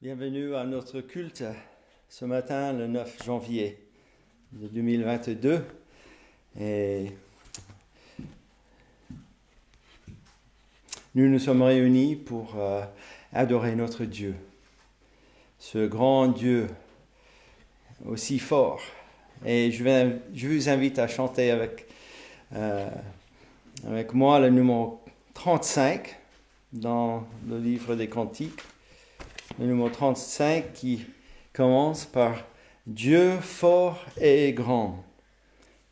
Bienvenue à notre culte ce matin, le 9 janvier de 2022. Et nous nous sommes réunis pour adorer notre Dieu, ce grand Dieu aussi fort. Et je vous invite à chanter avec moi le numéro 35 dans le livre des Cantiques. Le numéro 35 qui commence par « Dieu fort et grand,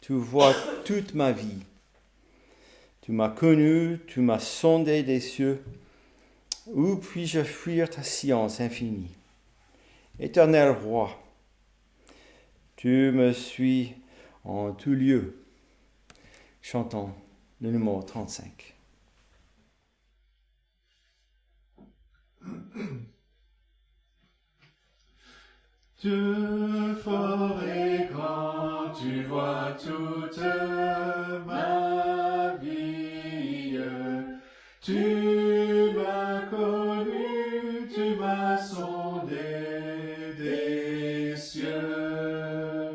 tu vois toute ma vie. Tu m'as connu, tu m'as sondé des cieux. Où puis-je fuir ta science infinie? Éternel roi, tu me suis en tout lieu. » Chantons le numéro 35. Dieu fort et grand, tu vois toute ma vie. Tu m'as connu, tu m'as sondé des cieux.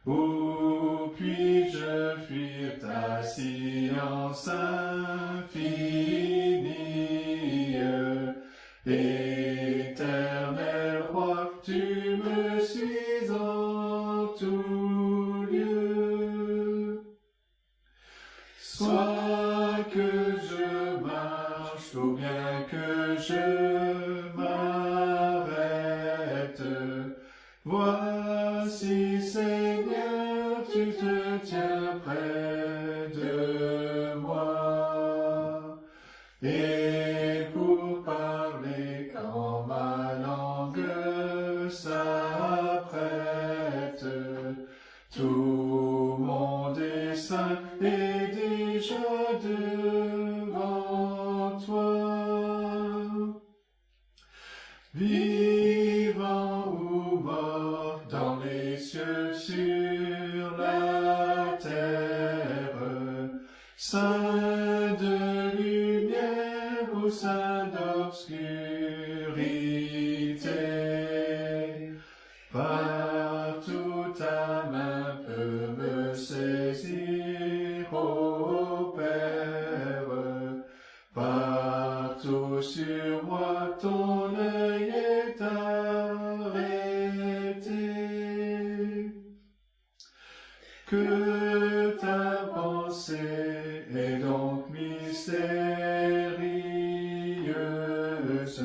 Où puis-je fuir ta science infinie? Éternel roi, tu me suis en tout lieu. Soit que je marche ou bien que je m'arrête, voici Seigneur, tu te tiens près de moi. Et pour parler quand ma langue s'apprête, tout mon dessein est déjà devant toi. Vivant ou mort dans les cieux, sur la terre, saint de lumière ou saint d'obscurité, partout ta main peut me saisir, ô Père, partout sur moi ton œil est arrêté. Que ta pensée est donc mystérieuse,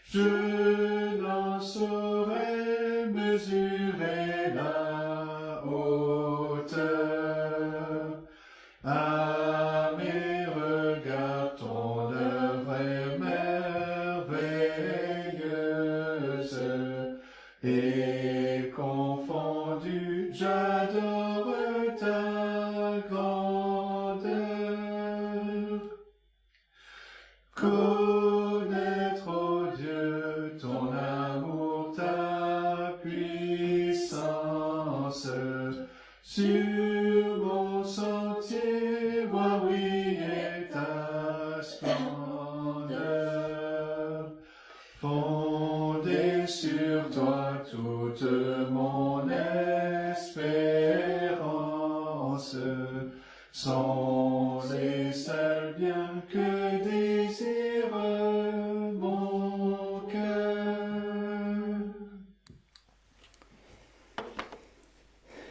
je n'en saurais mesurer la hauteur. À mes regards, ton œuvre est merveilleuse, et confondu, j'adore ta grandeur. Connaître, ô Dieu, ton amour, ta puissance, sur mon sentier, voir briller ta splendeur. Fondé sur toi toute mon espérance, sont les seuls biens que désire mon cœur.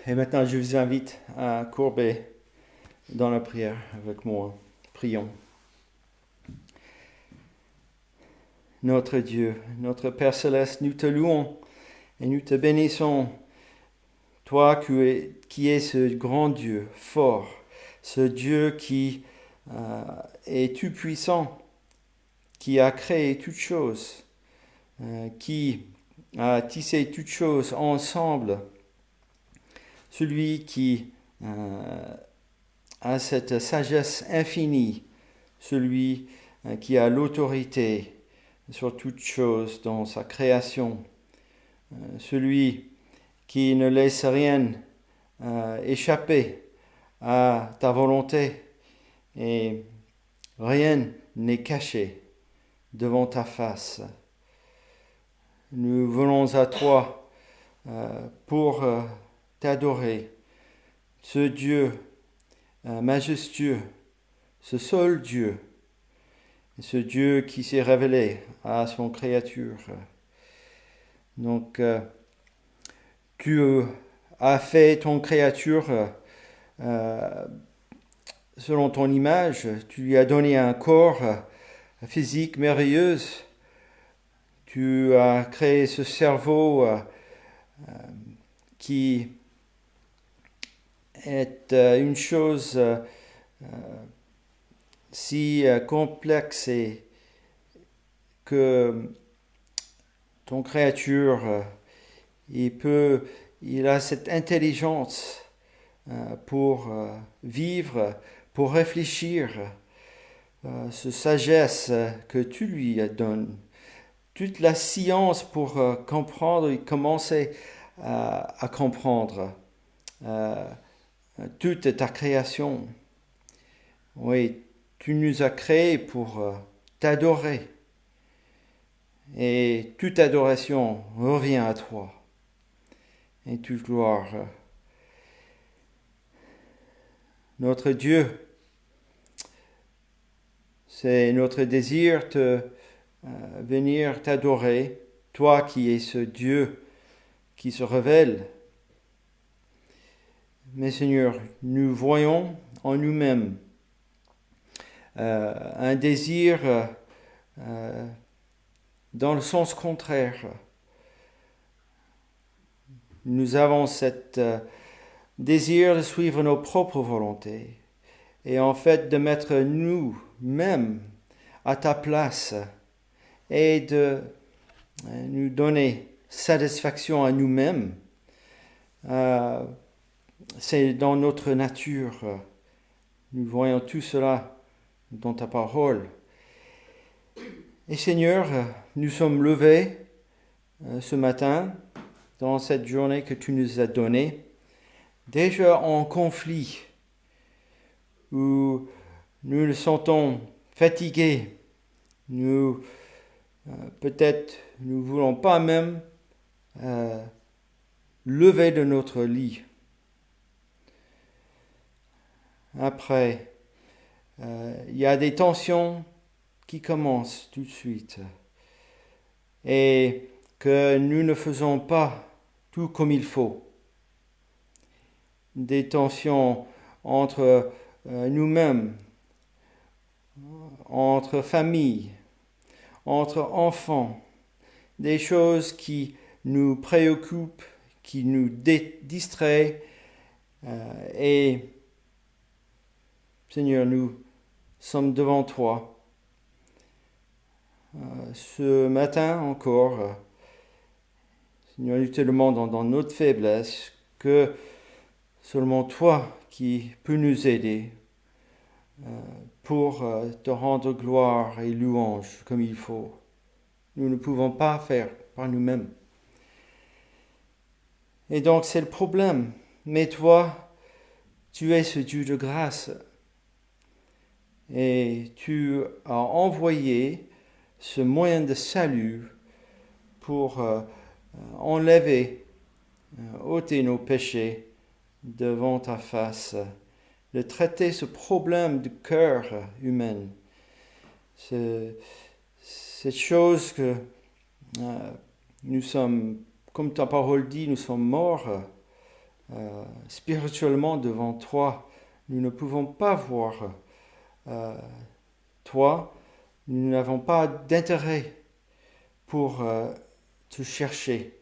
Et maintenant, je vous invite à courber dans la prière avec moi. Prions. Notre Dieu, notre Père Céleste, nous te louons et nous te bénissons. Toi qui es ce grand Dieu fort, ce Dieu qui est tout-puissant, qui a créé toutes choses, qui a tissé toutes choses ensemble, celui qui a cette sagesse infinie, celui qui a l'autorité sur toutes choses dans sa création, celui qui ne laisse rien échapper à ta volonté et rien n'est caché devant ta face. nous venons à toi pour t'adorer, ce Dieu majestueux, ce seul Dieu, ce Dieu qui s'est révélé à son créature. Donc, tu as fait ton créature selon ton image, tu lui as donné un corps physique merveilleux, tu as créé ce cerveau qui est une chose si complexe et que ton créature, il a cette intelligence pour vivre, pour réfléchir, cette sagesse que tu lui donnes, toute la science pour comprendre et commencer à comprendre toute ta création. Oui, tu nous as créés pour t'adorer. Et toute adoration revient à toi. Et toute gloire. Notre Dieu, c'est notre désir de venir t'adorer, toi qui es ce Dieu qui se révèle. Mais Seigneur, nous voyons en nous-mêmes un désir dans le sens contraire. Nous avons cet désir de suivre nos propres volontés et en fait de mettre nous-mêmes à ta place et de nous donner satisfaction à nous-mêmes. C'est dans notre nature. Nous voyons tout cela dans ta parole. Et Seigneur, nous sommes levés ce matin dans cette journée que tu nous as donnée, déjà en conflit, où nous nous sentons fatigués, nous peut-être nous ne voulons pas même lever de notre lit. Après, il y a des tensions qui commencent tout de suite et que nous ne faisons pas tout comme il faut. Des tensions entre nous-mêmes, entre familles, entre enfants, des choses qui nous préoccupent, qui nous distraient et Seigneur, nous sommes devant toi. Ce matin encore, Seigneur, nous te demandons dans notre faiblesse que seulement toi qui peux nous aider pour te rendre gloire et louange comme il faut. Nous ne pouvons pas faire par nous-mêmes. Et donc c'est le problème. Mais toi, tu es ce Dieu de grâce. Et tu as envoyé ce moyen de salut pour enlever, ôter nos péchés devant ta face, de traiter ce problème du cœur humain. Cette chose que nous sommes, comme ta parole dit, nous sommes morts spirituellement devant toi. Nous ne pouvons pas voir toi, nous n'avons pas d'intérêt pour te chercher.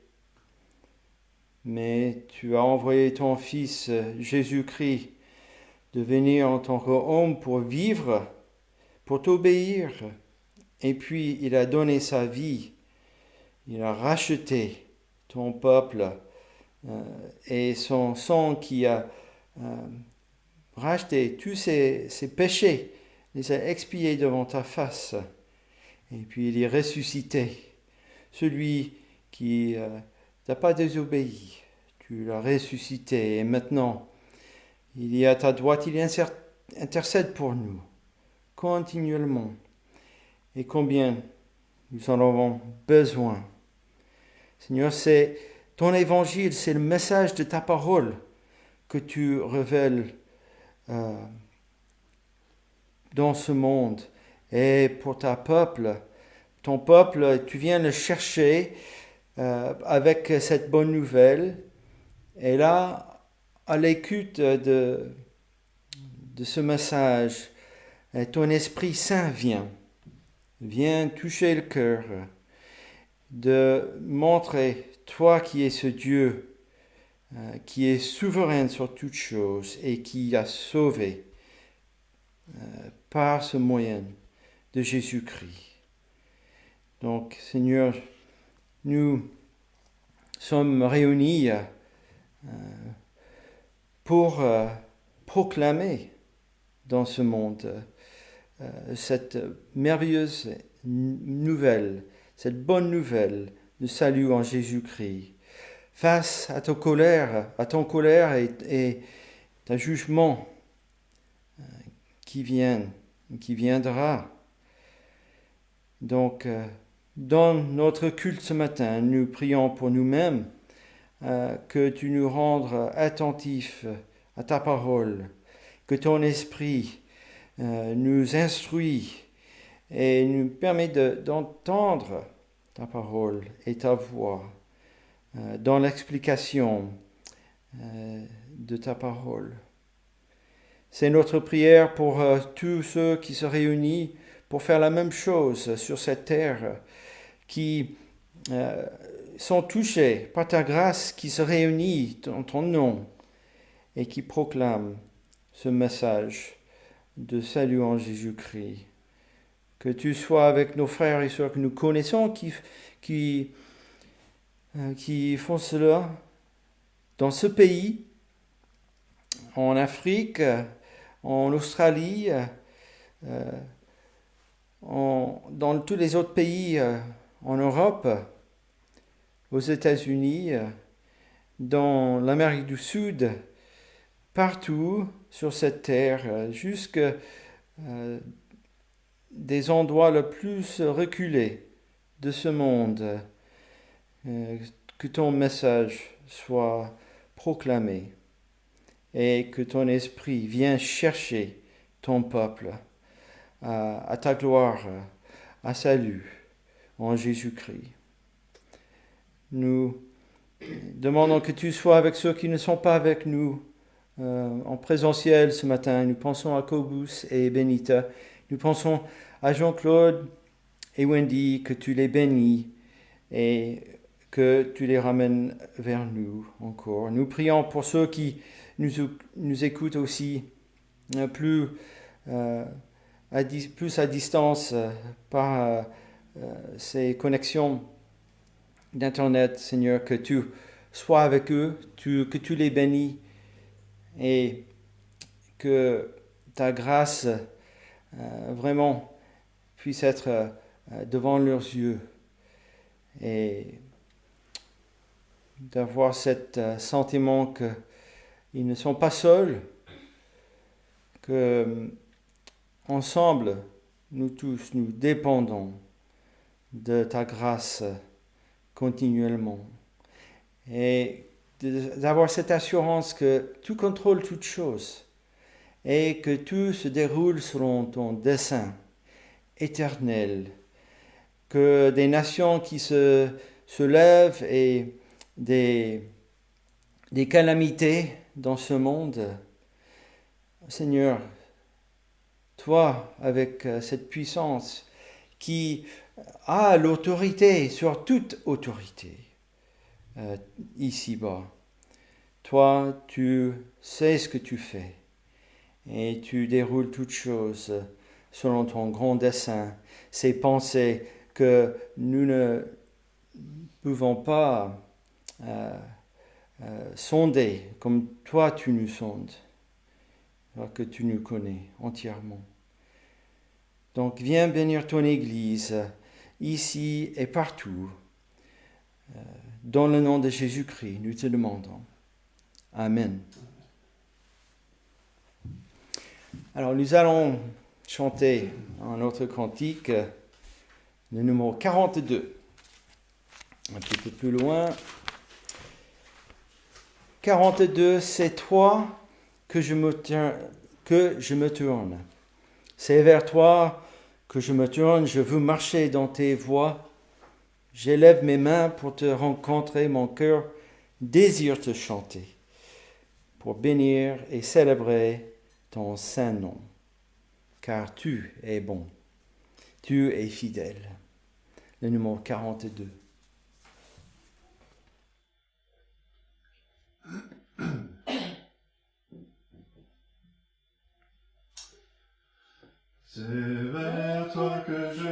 Mais tu as envoyé ton Fils Jésus-Christ de venir en tant qu'homme pour vivre, pour t'obéir. Et puis il a donné sa vie. Il a racheté ton peuple et son sang qui a racheté tous ses péchés, les a expiés devant ta face. Et puis il est ressuscité. Celui qui n'a pas désobéi, tu l'as ressuscité. Et maintenant, il est à ta droite, il intercède pour nous, continuellement. Et combien nous en avons besoin. Seigneur, c'est ton évangile, c'est le message de ta parole que tu révèles dans ce monde. Et pour ton peuple, tu viens le chercher avec cette bonne nouvelle. Et là, à l'écoute de ce message, ton Esprit Saint vient toucher le cœur, de montrer toi qui es ce Dieu qui est souverain sur toutes choses et qui a sauvé par ce moyen de Jésus-Christ. Donc, Seigneur, nous sommes réunis pour proclamer dans ce monde cette merveilleuse nouvelle, cette bonne nouvelle de salut en Jésus-Christ. Face à ton colère et ton jugement qui viendra. Donc, dans notre culte ce matin, nous prions pour nous-mêmes que tu nous rendes attentifs à ta parole, que ton esprit nous instruit et nous permet d'entendre ta parole et ta voix dans l'explication de ta parole. C'est notre prière pour tous ceux qui se réunissent pour faire la même chose sur cette terre, qui sont touchés par ta grâce, qui se réunissent en ton nom et qui proclament ce message de salut en Jésus-Christ. Que tu sois avec nos frères et sœurs que nous connaissons, qui font cela dans ce pays, en Afrique, en Australie, dans tous les autres pays en Europe, aux États-Unis, dans l'Amérique du Sud, partout sur cette terre, jusque des endroits les plus reculés de ce monde, que ton message soit proclamé et que ton esprit vienne chercher ton peuple à ta gloire, à salut en Jésus-Christ. Nous demandons que tu sois avec ceux qui ne sont pas avec nous en présentiel ce matin. Nous pensons à Cobus et Benita. Nous pensons à Jean-Claude et Wendy, que tu les bénis et que tu les ramènes vers nous encore. Nous prions pour ceux qui nous écoutent aussi plus à distance par ces connexions d'Internet, Seigneur, que tu sois avec eux, que tu les bénis et que ta grâce vraiment puisse être devant leurs yeux et d'avoir cet sentiment qu'ils ne sont pas seuls, que ensemble, nous tous, nous dépendons de ta grâce continuellement. Et d'avoir cette assurance que tu contrôles toutes choses et que tout se déroule selon ton dessein éternel, que des nations qui se lèvent et des calamités dans ce monde, Seigneur, toi avec cette puissance qui a l'autorité sur toute autorité ici-bas, toi tu sais ce que tu fais et tu déroules toutes choses selon ton grand dessein, ces pensées que nous ne pouvons pas sonder comme toi tu nous sondes, alors que tu nous connais entièrement. Donc viens bénir ton Église ici et partout. Dans le nom de Jésus-Christ, nous te demandons. Amen. Alors nous allons chanter un autre cantique, le numéro 42. un petit peu plus loin. 42, c'est toi que je me tourne. C'est vers toi que je me tourne, je veux marcher dans tes voies. J'élève mes mains pour te rencontrer, mon cœur désire te chanter, pour bénir et célébrer ton saint nom. Car tu es bon, tu es fidèle. Le numéro 42. C'est vers toi que je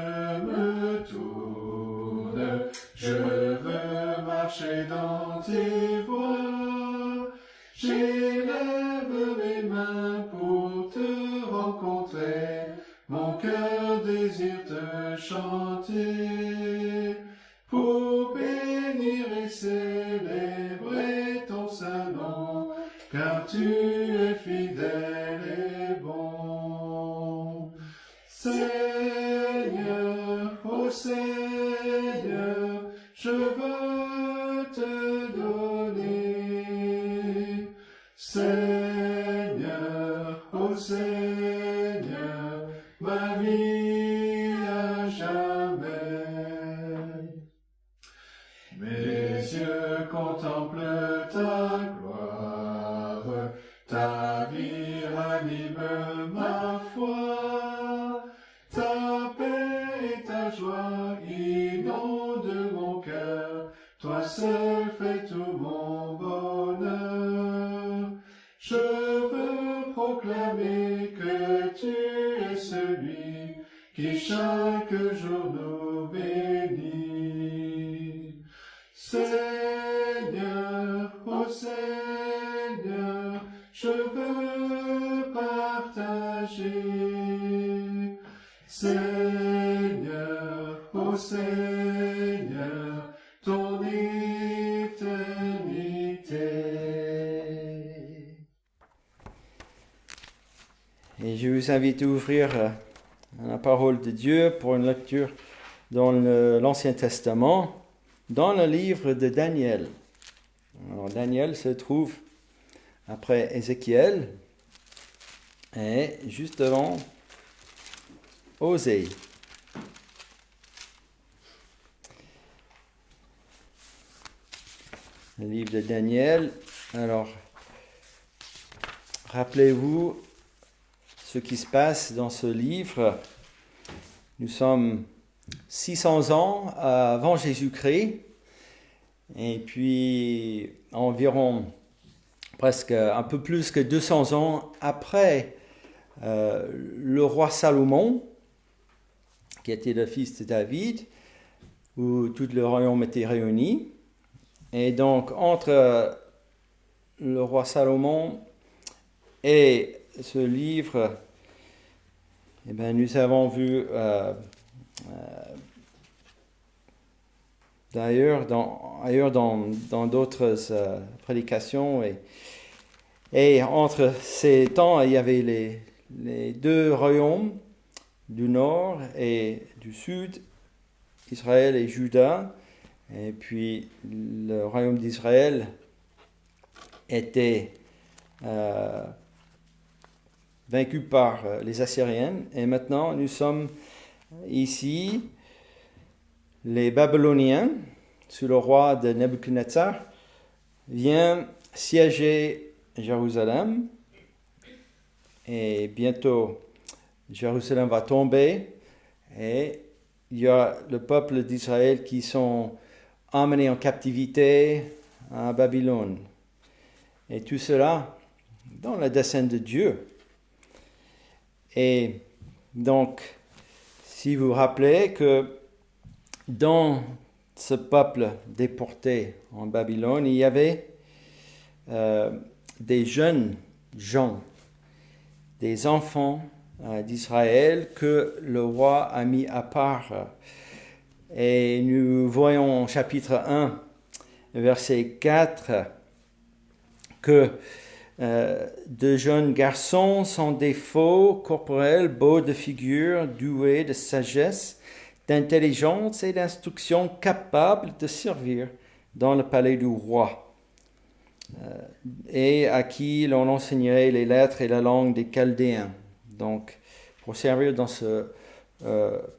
me tourne, je veux marcher dans tes voies. J'élève mes mains pour te rencontrer, mon cœur désire te chanter, pour bénir et célébrer ton saint nom, car tu es fidèle et bon. Seigneur, ô Seigneur, je veux te donner. Seigneur, ô Seigneur, ma vie à jamais. Mes yeux contemplent ta gloire, ta vie ranime ma foi. Ta paix et ta joie inondent mon cœur, toi seul fais tout mon bonheur. Je veux proclamer que tu es celui qui chaque jour nous bénit. Seigneur, ô Seigneur, je veux partager. Seigneur, ô Seigneur, ton éternité. Et je vous invite à ouvrir la parole de Dieu pour une lecture dans l'Ancien Testament, dans le livre de Daniel. Alors, Daniel se trouve après Ézéchiel et juste devant Osée. Le livre de Daniel. Alors, rappelez-vous ce qui se passe dans ce livre. Nous sommes 600 ans avant Jésus-Christ, et puis environ presque un peu plus que 200 ans après le roi Salomon, qui était le fils de David, où tout le royaume était réuni. Et donc, entre le roi Salomon et ce livre, eh bien, nous avons vu d'ailleurs dans d'autres prédications, et entre ces temps, il y avait les deux royaumes du nord et du sud, Israël et Juda, et puis le royaume d'Israël était vaincu par les Assyriens, et maintenant nous sommes ici, les Babyloniens, sous le roi de Nebuchadnezzar, viennent siéger Jérusalem, et bientôt Jérusalem va tomber, et il y a le peuple d'Israël qui sont emmenés en captivité à Babylone. Et tout cela dans le dessein de Dieu. Et donc, si vous vous rappelez que dans ce peuple déporté en Babylone, il y avait des jeunes gens, des enfants d'Israël que le roi a mis à part. Et nous voyons au chapitre 1, verset 4, que de jeunes garçons sans défaut corporel, beaux de figure, doués de sagesse, d'intelligence et d'instruction capables de servir dans le palais du roi, et à qui l'on enseignerait les lettres et la langue des Chaldéens. Donc, pour servir dans ce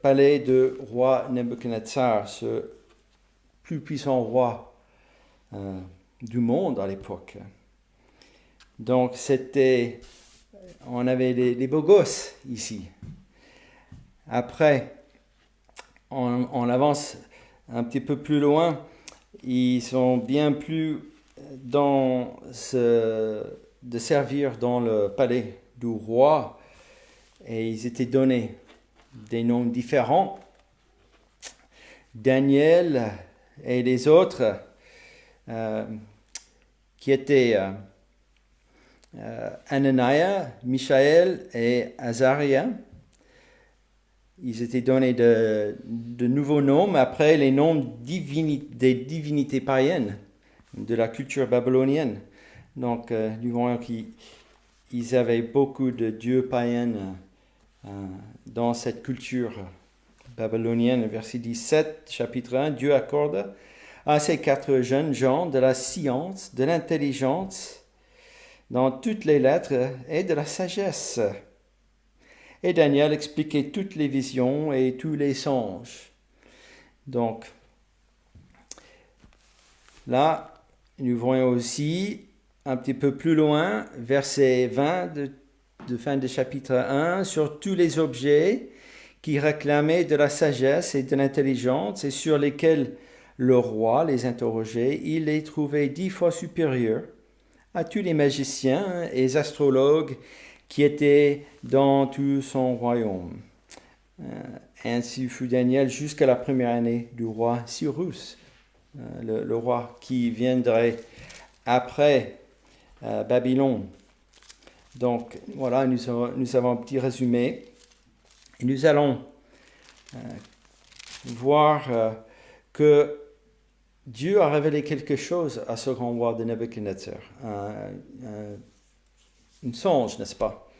palais de roi Nebuchadnezzar, ce plus puissant roi du monde à l'époque. Donc, on avait les beaux gosses ici. Après, on avance un petit peu plus loin. Ils sont bien plus de servir dans le palais du roi, et ils étaient donnés des noms différents. Daniel et les autres qui étaient Ananias, Michaël et Azaria. Ils étaient donnés de nouveaux noms, après les noms des divinités païennes de la culture babylonienne. Donc, nous voyons qu'ils avaient beaucoup de dieux païens dans cette culture babylonienne. Verset 17, chapitre 1, Dieu accorde à ces 4 jeunes gens de la science, de l'intelligence, dans toutes les lettres et de la sagesse. Et Daniel expliquait toutes les visions et tous les songes. Donc, là, nous voyons aussi un petit peu plus loin, verset 20 de fin de chapitre 1, sur tous les objets qui réclamaient de la sagesse et de l'intelligence et sur lesquels le roi les interrogeait. Il les trouvait 10 fois supérieurs à tous les magiciens et astrologues qui étaient dans tout son royaume. Ainsi fut Daniel jusqu'à la première année du roi Cyrus, le roi qui viendrait après Babylone. Donc voilà, nous avons un petit résumé. Et nous allons voir que Dieu a révélé quelque chose à ce grand roi de Nebuchadnezzar. Un songe, n'est-ce pas?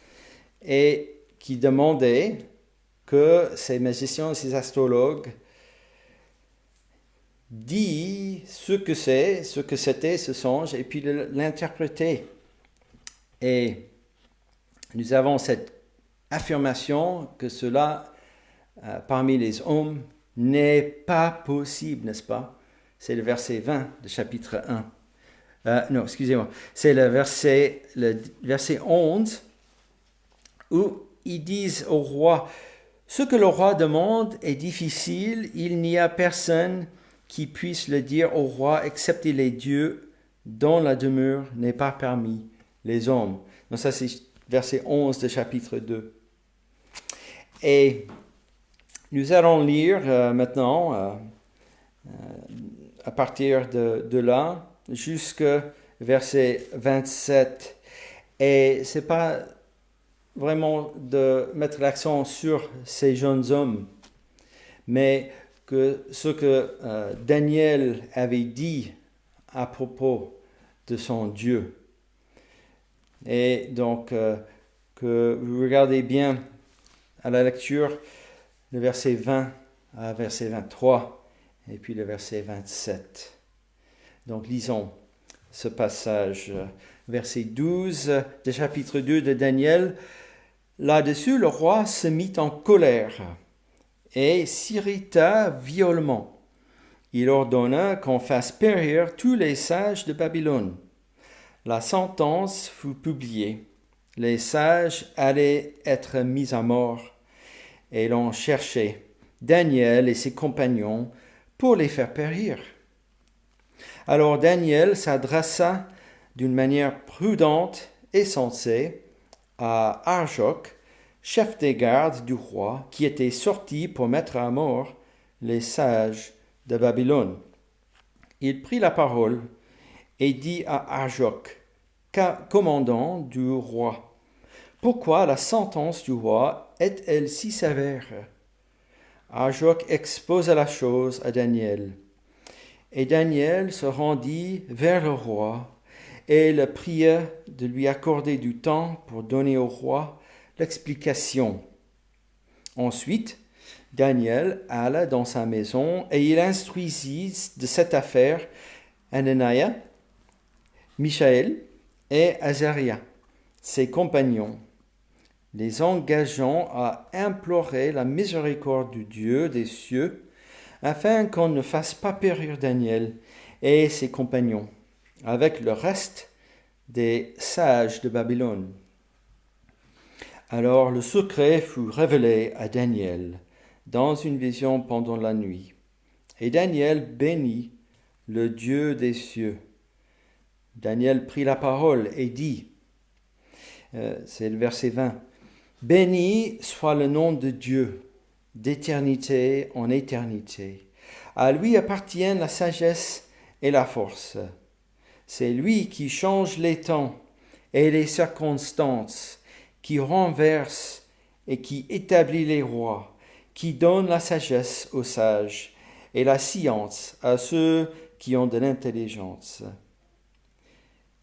Et qui demandait que ces magiciens, ces astrologues disent ce que c'était ce songe, et puis l'interpréter. Et nous avons cette affirmation que cela, parmi les hommes, n'est pas possible, n'est-ce pas? C'est le verset 20 de chapitre 1. Non, excusez-moi. C'est le verset 11 où ils disent au roi, ce que le roi demande est difficile, il n'y a personne qui puisse le dire au roi excepté les dieux dont la demeure n'est pas parmi les hommes. Donc ça c'est verset 11 de chapitre 2. Et nous allons lire maintenant à partir de là jusqu'au verset 27. Et ce n'est pas vraiment de mettre l'accent sur ces jeunes hommes, mais que ce que Daniel avait dit à propos de son Dieu. Et donc, que vous regardez bien à la lecture le verset 20 à verset 23 et puis le verset 27. Donc, lisons ce passage, verset 12 de chapitre 2 de Daniel. Là-dessus, le roi se mit en colère et s'irrita violemment. Il ordonna qu'on fasse périr tous les sages de Babylone. La sentence fut publiée. Les sages allaient être mis à mort et l'on cherchait Daniel et ses compagnons pour les faire périr. Alors Daniel s'adressa d'une manière prudente et sensée à Arjoc, chef des gardes du roi, qui était sorti pour mettre à mort les sages de Babylone. Il prit la parole et dit à Arjoc, commandant du roi, « Pourquoi la sentence du roi est-elle si sévère ?» Arjoc exposa la chose à Daniel. Et Daniel se rendit vers le roi et le pria de lui accorder du temps pour donner au roi l'explication. Ensuite, Daniel alla dans sa maison et il instruisit de cette affaire Ananias, Michaël et Azaria, ses compagnons, les engageant à implorer la miséricorde du Dieu des cieux afin qu'on ne fasse pas périr Daniel et ses compagnons avec le reste des sages de Babylone. Alors le secret fut révélé à Daniel dans une vision pendant la nuit. Et Daniel bénit le Dieu des cieux. Daniel prit la parole et dit, c'est le verset 20, « Béni soit le nom de Dieu, d'éternité en éternité. À lui appartiennent la sagesse et la force. C'est lui qui change les temps et les circonstances, qui renverse et qui établit les rois, qui donne la sagesse aux sages et la science à ceux qui ont de l'intelligence.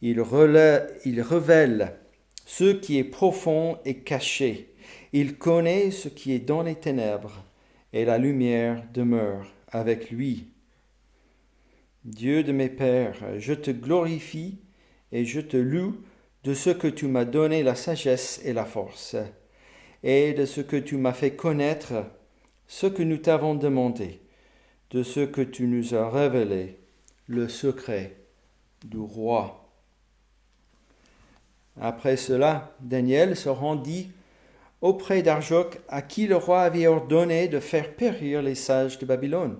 Il révèle ce qui est profond et caché. Il connaît ce qui est dans les ténèbres, et la lumière demeure avec lui. Dieu de mes pères, je te glorifie et je te loue de ce que tu m'as donné la sagesse et la force, et de ce que tu m'as fait connaître ce que nous t'avons demandé, de ce que tu nous as révélé, le secret du roi. Après cela, Daniel se rendit auprès d'Arjoc, à qui le roi avait ordonné de faire périr les sages de Babylone.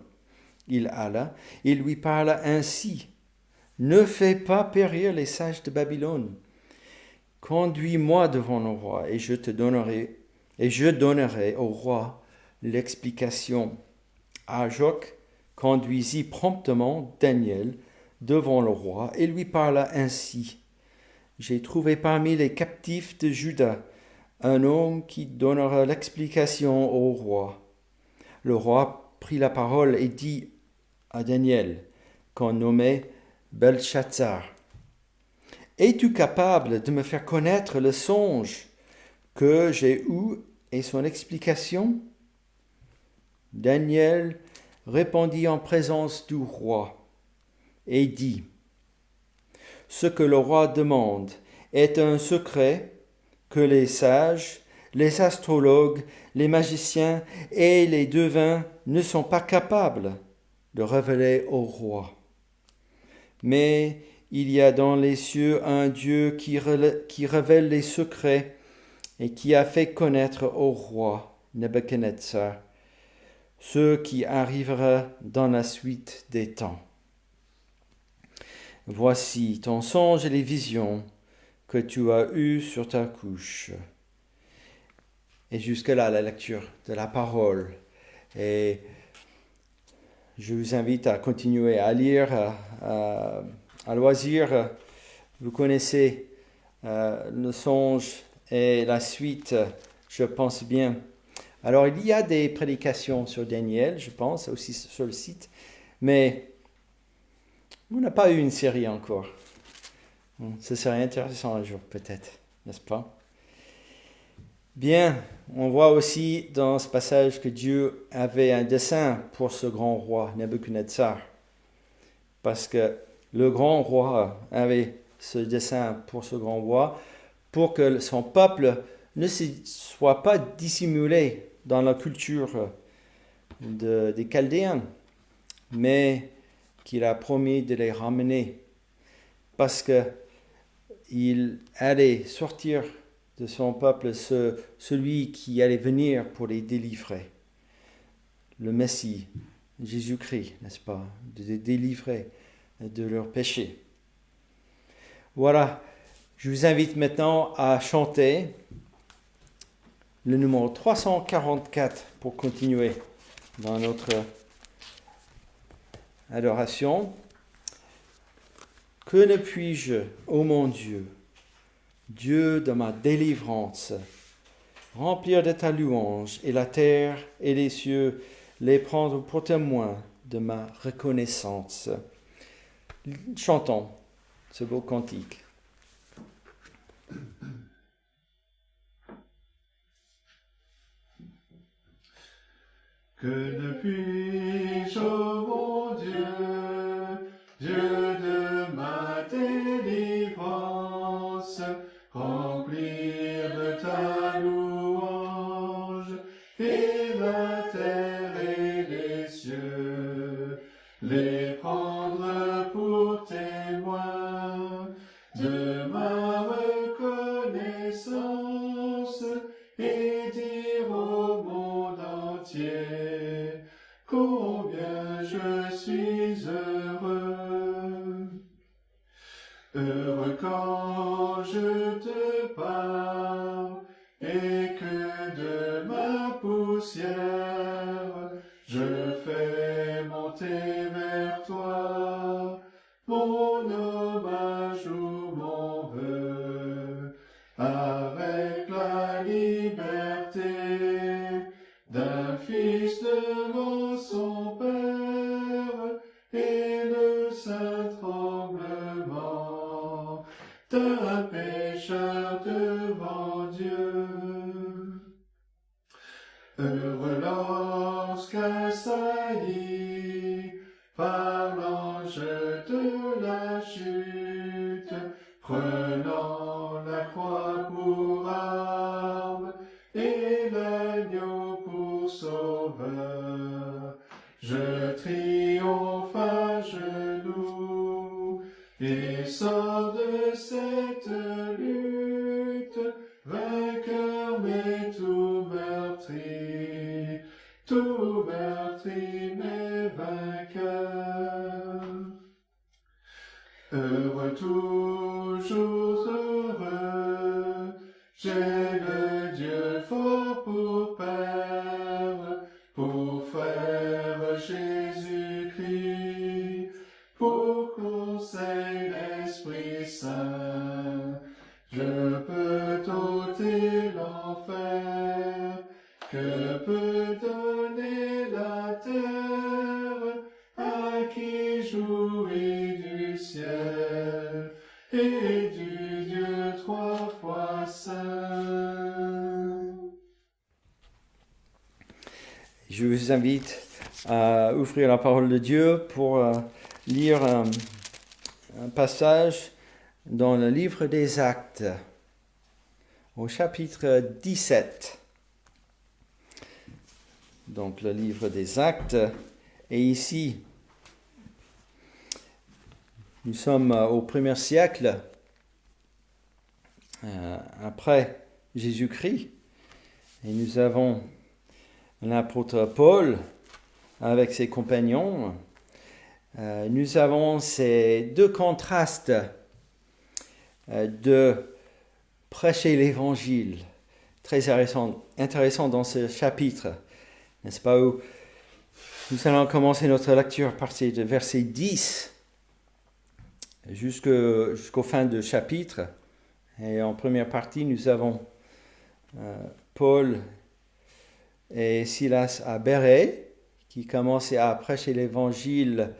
Il alla, il lui parla ainsi, « Ne fais pas périr les sages de Babylone. Conduis-moi devant le roi, et je donnerai au roi l'explication. » Arjoc conduisit promptement Daniel devant le roi et lui parla ainsi, « J'ai trouvé parmi les captifs de Juda un homme qui donnera l'explication au roi. » Le roi prit la parole et dit à Daniel, qu'on nommait Belshazzar, « Es-tu capable de me faire connaître le songe que j'ai eu et son explication ?» Daniel répondit en présence du roi et dit, « Ce que le roi demande est un secret que les sages, les astrologues, les magiciens et les devins ne sont pas capables de révéler au roi. Mais il y a dans les cieux un Dieu qui révèle les secrets et qui a fait connaître au roi Nebuchadnezzar ce qui arrivera dans la suite des temps. Voici ton songe et les visions que tu as eues sur ta couche. » Et jusque-là, la lecture de la parole. Et je vous invite à continuer à lire à loisir. Vous connaissez le songe et la suite, je pense bien. Alors, il y a des prédications sur Daniel, je pense, aussi sur le site, mais on n'a pas eu une série encore. Ce serait intéressant un jour, peut-être, n'est-ce pas? Bien, on voit aussi dans ce passage que Dieu avait un dessein pour ce grand roi, Nebuchadnezzar, parce que le grand roi avait ce dessein pour ce grand roi, pour que son peuple ne soit pas dissimulé dans la culture des Chaldéens, mais qu'il a promis de les ramener, parce qu'il allait sortir de son peuple celui qui allait venir pour les délivrer, le Messie, Jésus-Christ, n'est-ce pas, de les délivrer de leurs péchés. Voilà, je vous invite maintenant à chanter le numéro 344 pour continuer dans notre adoration. Que ne puis-je, ô mon Dieu, Dieu de ma délivrance, remplir de ta louange et la terre et les cieux, les prendre pour témoins de ma reconnaissance. Chantons ce beau cantique. Que ne puis-je, ô mon Dieu, Dieu de ma délivrance, remplir de ta louange et la terre et les cieux, les prendre pour témoins de ma reconnaissance et dire au monde entier combien je suis heureux. Heureux quand je te parle et que de ma poussière je fais monter vers toi mon hommage ou mon vœu, avec la liberté d'un fils devant son père et le saint tremblement d'un pécheur devant Dieu. Heureux lorsqu'assailli par l'ange de la chute, prenant la croix pour arme et l'agneau pour sauveur, je triomphe à genoux et sors de cette lutte, vainqueur mais tout meurtri mais vainqueur. Heureux, toujours heureux, j'ai le Dieu fort pour Père, pour frère Jésus-Christ, pour conseil l'Esprit Saint. Je peux ôter l'enfer, que peut donner la terre, à qui jouit du ciel et du Dieu trois fois saint. Je vous invite à ouvrir la parole de Dieu pour lire un passage dans le livre des Actes, au chapitre 17. Donc le livre des Actes, et ici, nous sommes au 1er siècle, après Jésus-Christ, et nous avons l'apôtre Paul avec ses compagnons. Nous avons ces deux contrastes de prêcher l'évangile, très intéressant dans ce chapitre, n'est-ce pas, où nous allons commencer notre lecture à partir de verset 10 jusqu'au fin du chapitre. Et en première partie, nous avons Paul et Silas à Bérée, qui commençaient à prêcher l'évangile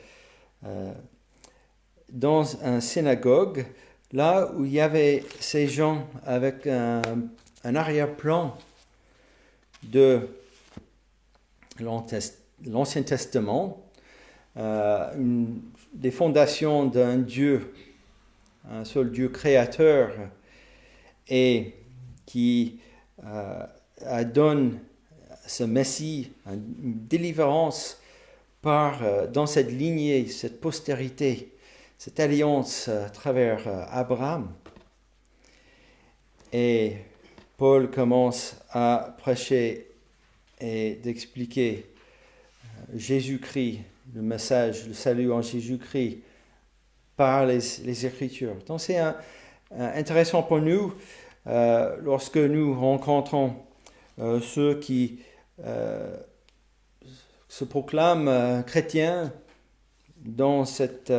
dans une synagogue, là où il y avait ces gens avec un arrière-plan de l'Ancien Testament, des fondations d'un Dieu, un seul Dieu créateur, et qui donne ce Messie, une délivrance dans cette lignée, cette postérité, cette alliance à travers Abraham. Et Paul commence à prêcher et d'expliquer Jésus-Christ, le message, le salut en Jésus-Christ par les Écritures. Donc c'est intéressant pour nous lorsque nous rencontrons ceux qui se proclament chrétiens dans cette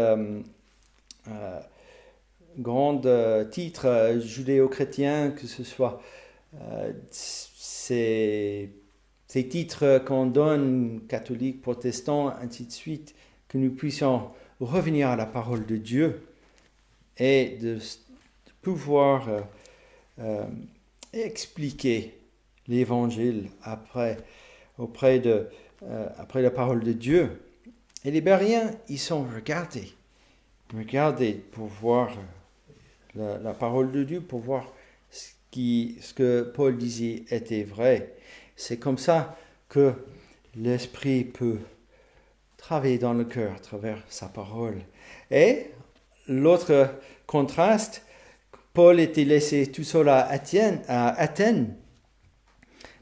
grand titre judéo-chrétien, que ce soit ces titres qu'on donne, catholiques, protestants, ainsi de suite, que nous puissions revenir à la parole de Dieu et de pouvoir expliquer l'évangile auprès de après la parole de Dieu. Et les Béréens, ils sont regardés pour voir la parole de Dieu, pour voir ce que Paul disait était vrai. C'est comme ça que l'Esprit peut travailler dans le cœur à travers sa parole. Et l'autre contraste, Paul était laissé tout seul à Athènes.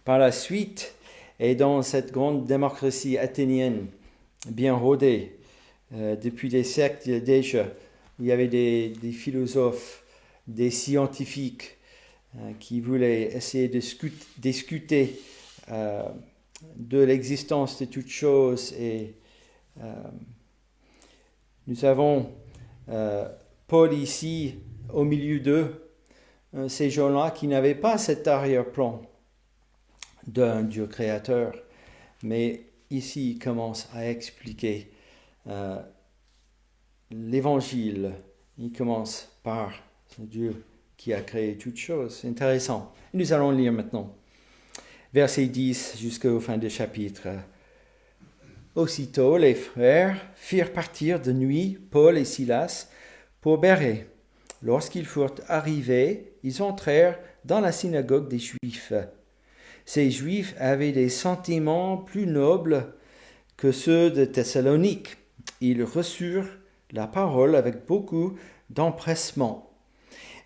Par la suite, et dans cette grande démocratie athénienne, bien rodée, depuis des siècles déjà, il y avait des philosophes, des scientifiques qui voulaient essayer de discuter de l'existence de toutes choses. Et nous avons Paul ici au milieu d'eux, ces gens-là qui n'avaient pas cet arrière-plan d'un Dieu créateur. Mais ici, il commence à expliquer l'évangile. Il commence par ce Dieu qui a créé toutes choses. C'est intéressant. Nous allons lire maintenant. Verset 10 jusqu'au fin du chapitre. Aussitôt, les frères firent partir de nuit Paul et Silas pour Bérée. Lorsqu'ils furent arrivés, ils entrèrent dans la synagogue des Juifs. Ces Juifs avaient des sentiments plus nobles que ceux de Thessalonique. Ils reçurent la parole avec beaucoup d'empressement,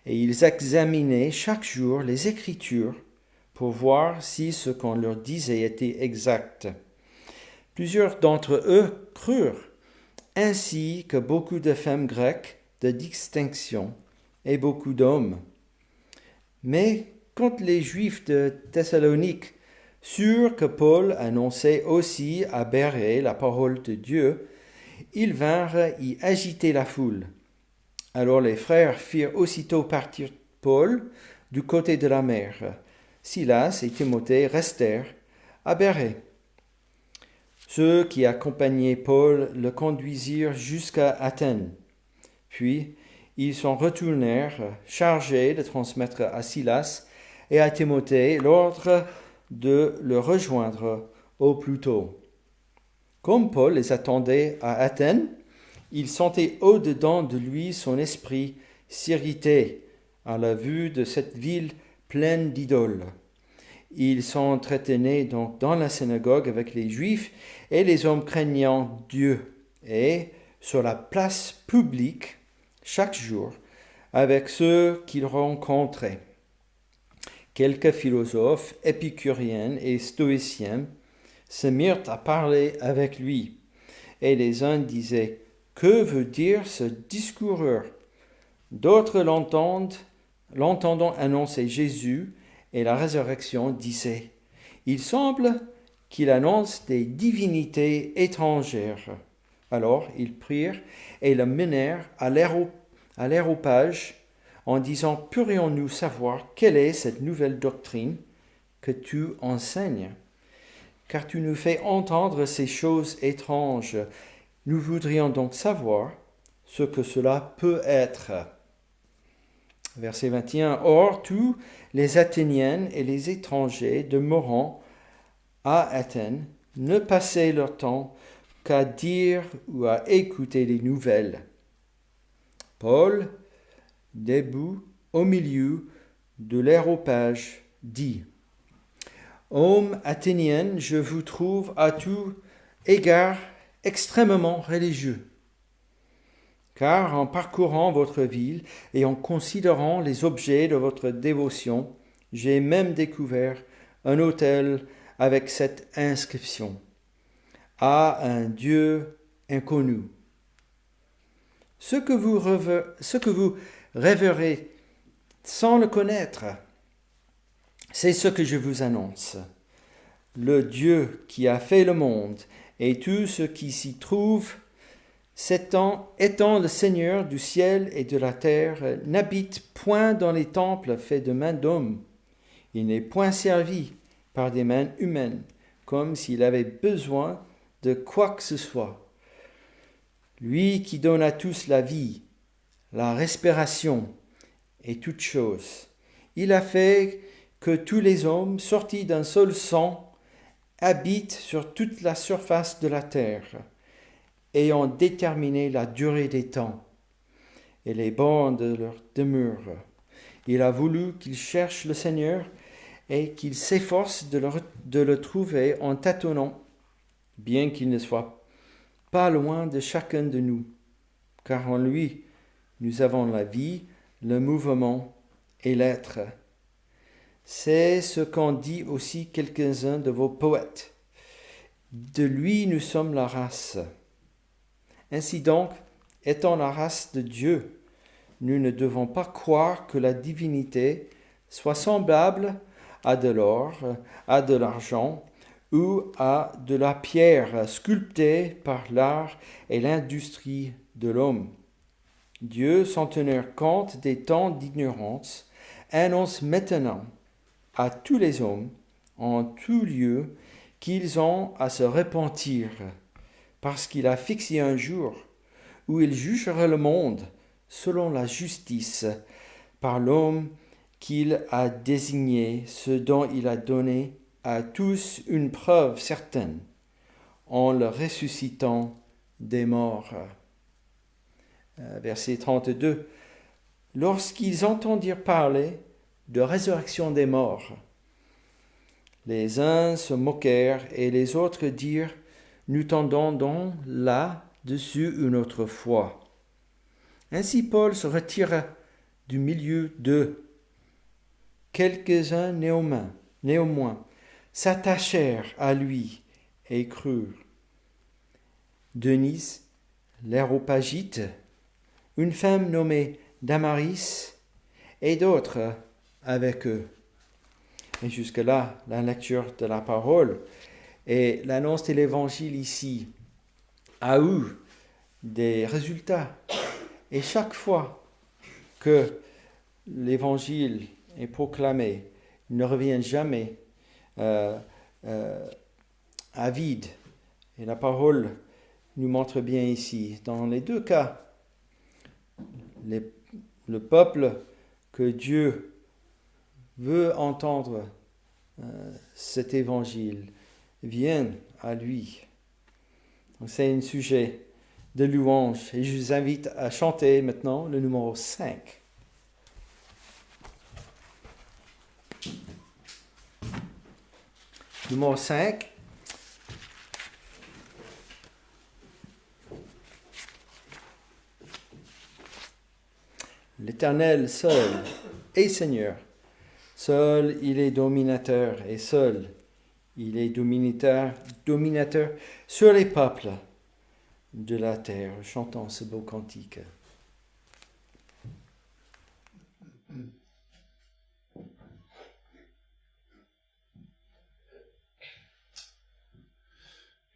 et ils examinaient chaque jour les Écritures pour voir si ce qu'on leur disait était exact. Plusieurs d'entre eux crurent, ainsi que beaucoup de femmes grecques de distinction et beaucoup d'hommes. Mais quand les Juifs de Thessalonique surent que Paul annonçait aussi à Bérée la parole de Dieu, ils vinrent y agiter la foule. Alors les frères firent aussitôt partir Paul du côté de la mer. Silas et Timothée restèrent à Bérée. Ceux qui accompagnaient Paul le conduisirent jusqu'à Athènes. Puis ils s'en retournèrent, chargés de transmettre à Silas et à Timothée l'ordre de le rejoindre au plus tôt. Comme Paul les attendait à Athènes, il sentait au-dedans de lui son esprit s'irriter à la vue de cette ville pleine d'idoles. Il s'entretenait donc dans la synagogue avec les Juifs et les hommes craignant Dieu, et sur la place publique, chaque jour, avec ceux qu'il rencontrait. Quelques philosophes, épicuriens et stoïciens se mirent à parler avec lui, et les uns disaient « Que veut dire ce discoureur ?» D'autres l'entendant annoncer Jésus et la résurrection disaient « Il semble qu'il annonce des divinités étrangères. » Alors ils prirent et le menèrent à l'aréopage en disant « Pourrions-nous savoir quelle est cette nouvelle doctrine que tu enseignes ? Car tu nous fais entendre ces choses étranges. Nous voudrions donc savoir ce que cela peut être. » Verset 21. Or, tous les Athéniens et les étrangers demeurant à Athènes ne passaient leur temps qu'à dire ou à écouter les nouvelles. Paul, debout au milieu de l'aréopage, dit « Hommes athéniens, je vous trouve à tout égard extrêmement religieux. Car en parcourant votre ville et en considérant les objets de votre dévotion, j'ai même découvert un autel avec cette inscription « À un Dieu inconnu ». Ce que vous rêverez sans le connaître, c'est ce que je vous annonce. Le Dieu qui a fait le monde et tout ce qui s'y trouve, étant le Seigneur du ciel et de la terre, n'habite point dans les temples faits de mains d'hommes. Il n'est point servi par des mains humaines, comme s'il avait besoin de quoi que ce soit. Lui qui donne à tous la vie, la respiration et toutes choses. Il a fait que tous les hommes, sortis d'un seul sang, habitent sur toute la surface de la terre, ayant déterminé la durée des temps et les bornes de leur demeure. Il a voulu qu'ils cherchent le Seigneur et qu'ils s'efforcent de le trouver en tâtonnant, bien qu'il ne soit pas loin de chacun de nous, car en lui, nous avons la vie, le mouvement et l'être. C'est ce qu'ont dit aussi quelques-uns de vos poètes. De lui, nous sommes la race. Ainsi donc, étant la race de Dieu, nous ne devons pas croire que la divinité soit semblable à de l'or, à de l'argent ou à de la pierre sculptée par l'art et l'industrie de l'homme. Dieu, sans tenir compte des temps d'ignorance, annonce maintenant à tous les hommes, en tout lieu, qu'ils ont à se repentir, parce qu'il a fixé un jour où il jugera le monde selon la justice par l'homme qu'il a désigné, ce dont il a donné à tous une preuve certaine, en le ressuscitant des morts. Verset 32. Lorsqu'ils entendirent parler de résurrection des morts, les uns se moquèrent et les autres dirent, nous tendons donc là-dessus une autre foi. Ainsi Paul se retira du milieu d'eux. Quelques-uns néanmoins s'attachèrent à lui et crurent. Denise, l'Aréopagite, une femme nommée Damaris et d'autres avec eux. Et jusque-là, la lecture de la parole et l'annonce de l'évangile ici a eu des résultats. Et chaque fois que l'évangile est proclamé, il ne revient jamais à vide. Et la parole nous montre bien ici, dans les deux cas, le peuple que Dieu veut entendre cet évangile vient à lui. Donc c'est un sujet de louange et je vous invite à chanter maintenant le numéro 5. Numéro 5. L'Éternel seul est Seigneur. Seul il est dominateur et seul il est dominateur sur les peuples de la terre. Chantons ce beau cantique.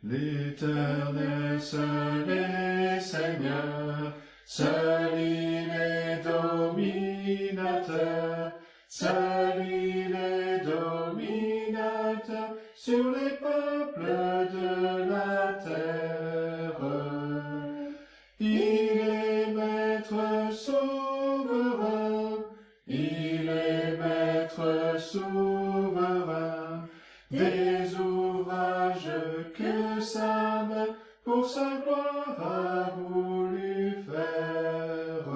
L'Éternel seul est Seigneur, seul il est dominateur, seul il est dominateur sur les peuples de la terre. Il est maître souverain, il est maître souverain des ouvrages que sa main pour sa gloire a voulu faire.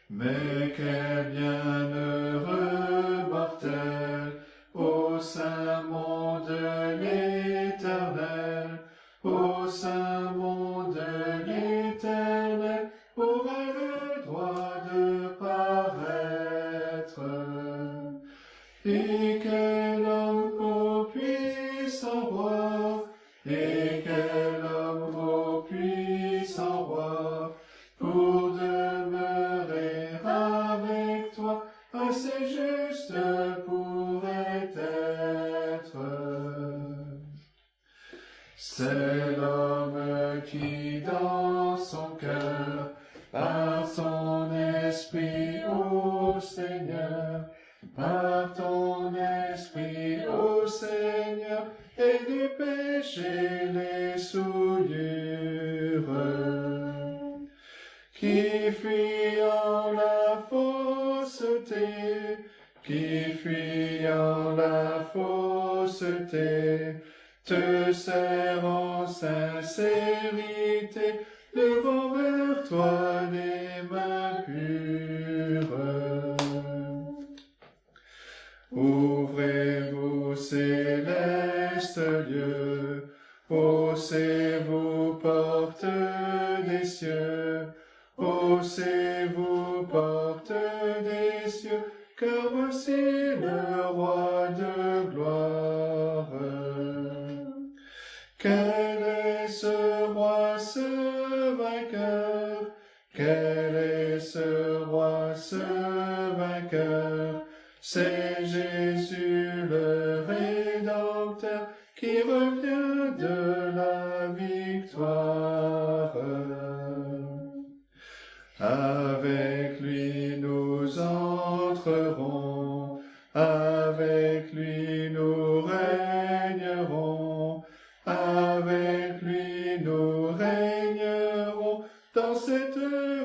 Mais quel bienheureux mortel au saint monde de l'Éternel, au saint monde de l'Éternel aura le droit de paraître. Et quel homme ô puissant roi, et quel homme ô puissant roi, pour demeurer avec toi, assez juste pourrait être. C'est l'homme qui dans son cœur, par son esprit, ô Seigneur, par ton esprit, ô Seigneur, et du péché les souillures, qui fuyant la fausseté, qui fuyant la fausseté, fausseté, te sert en sincérité, levant vers toi des mains pures. Ouvrez-vous, célestes lieux, haussez-vous, portes des cieux, haussez-vous, portes des cieux, car voici le roi de gloire. Quel est ce roi, ce vainqueur? Quel est ce roi, ce vainqueur? C'est Jésus le Rédempteur qui revient de la victoire. Avec lui nous entrerons, avec lui nous régnerons, avec lui nous régnerons dans cette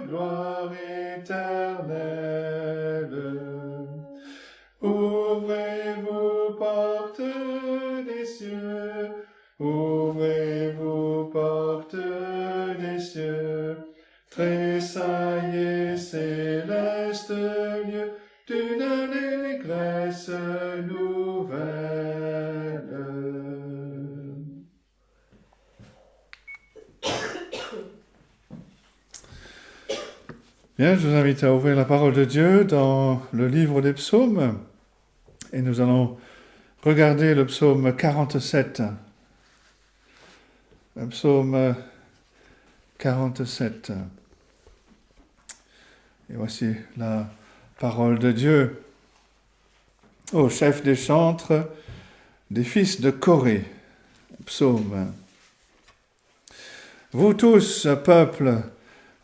gloire éternelle. Ouvrez-vous, portes des cieux, ouvrez-vous, portes des cieux, tressaillez, célestes lieux, d'une allégresse nouvelle. Bien, je vous invite à ouvrir la parole de Dieu dans le livre des psaumes. Et nous allons regarder le psaume 47. Le psaume 47. Et voici la parole de Dieu. Ô chef des chantres, des fils de Corée. Psaume. Vous tous, peuple,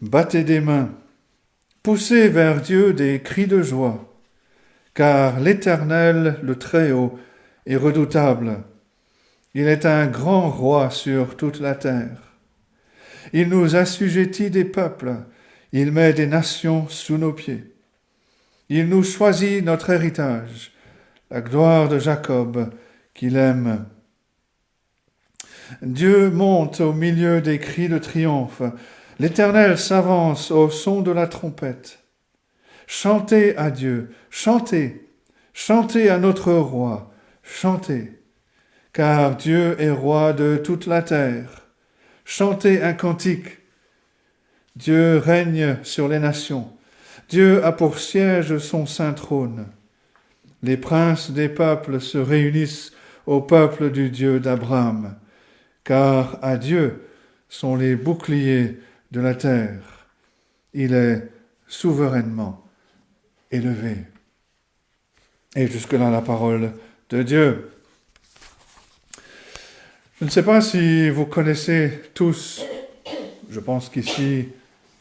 battez des mains, poussez vers Dieu des cris de joie. Car l'Éternel, le Très-Haut, est redoutable. Il est un grand roi sur toute la terre. Il nous assujettit des peuples, il met des nations sous nos pieds. Il nous choisit notre héritage, la gloire de Jacob qu'il aime. Dieu monte au milieu des cris de triomphe. L'Éternel s'avance au son de la trompette. Chantez à Dieu, chantez, chantez à notre roi, chantez, car Dieu est roi de toute la terre. Chantez un cantique. Dieu règne sur les nations. Dieu a pour siège son saint trône. Les princes des peuples se réunissent au peuple du Dieu d'Abraham, car à Dieu sont les boucliers de la terre. Il est souverainement élevé. Et jusque-là, la parole de Dieu. Je ne sais pas si vous connaissez tous, je pense qu'ici,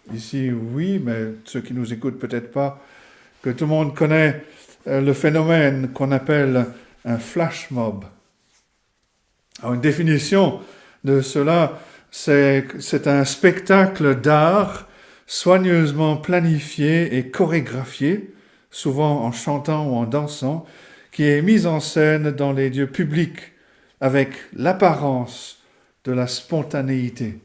oui, mais ceux qui nous écoutent peut-être pas, que tout le monde connaît le phénomène qu'on appelle un flash mob. Alors, une définition de cela, c'est un spectacle d'art soigneusement planifié et chorégraphié, souvent en chantant ou en dansant, qui est mis en scène dans les lieux publics avec l'apparence de la spontanéité.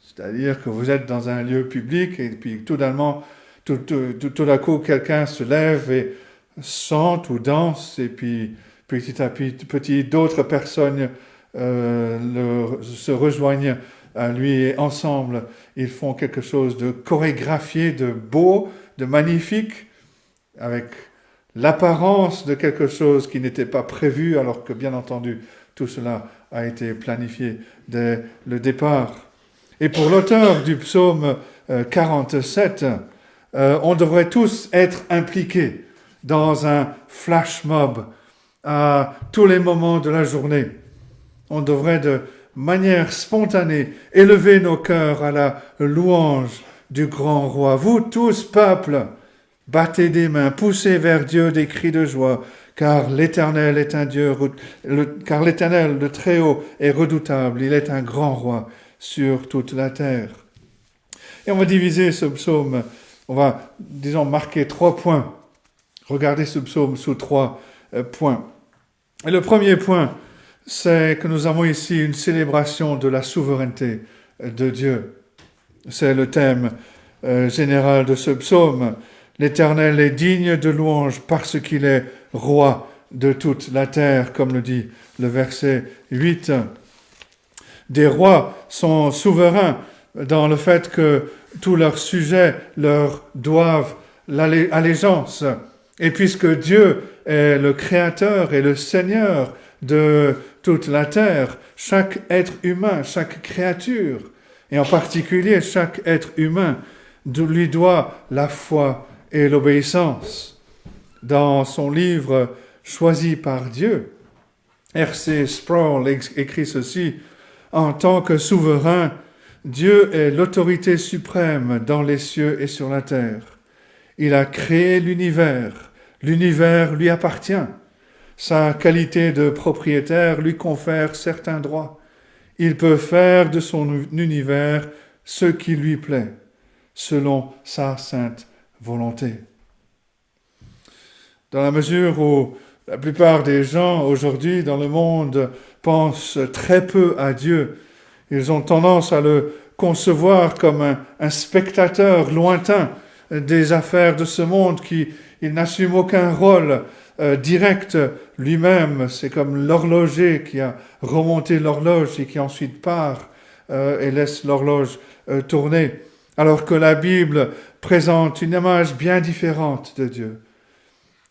C'est-à-dire que vous êtes dans un lieu public et puis tout d'un coup quelqu'un se lève et chante ou danse et puis petit à petit d'autres personnes se rejoignent à lui et ensemble ils font quelque chose de chorégraphié, de beau, de magnifique, avec l'apparence de quelque chose qui n'était pas prévu, alors que bien entendu tout cela a été planifié dès le départ. Et pour l'auteur du psaume 47, on devrait tous être impliqués dans un flash mob à tous les moments de la journée. On devrait de manière spontanée élever nos cœurs à la louange du grand roi. Vous tous, peuple, battez des mains, poussez vers Dieu des cris de joie, car l'Éternel est un Dieu, car l'Éternel, le Très-Haut, est redoutable. Il est un grand roi sur toute la terre. Et on va diviser ce psaume, on va, disons, marquer 3 points. Regardez ce psaume sous 3 points. Et le premier point, c'est que nous avons ici une célébration de la souveraineté de Dieu. C'est le thème général de ce psaume. L'Éternel est digne de louange parce qu'il est roi de toute la terre, comme le dit le verset 8. Des rois sont souverains dans le fait que tous leurs sujets leur doivent l'allégeance. Et puisque Dieu est le Créateur et le Seigneur de toute la terre, chaque être humain, chaque créature, et en particulier chaque être humain, lui doit la foi et l'obéissance. Dans son livre « Choisi par Dieu », R.C. Sproul écrit ceci: « En tant que souverain, Dieu est l'autorité suprême dans les cieux et sur la terre. Il a créé l'univers. L'univers lui appartient. Sa qualité de propriétaire lui confère certains droits. Il peut faire de son univers ce qui lui plaît, selon sa sainte volonté. » Dans la mesure où la plupart des gens aujourd'hui dans le monde pensent très peu à Dieu, ils ont tendance à le concevoir comme un spectateur lointain des affaires de ce monde il n'assume aucun rôle direct lui-même. C'est comme l'horloger qui a remonté l'horloge et qui ensuite part et laisse l'horloge tourner. Alors que la Bible présente une image bien différente de Dieu.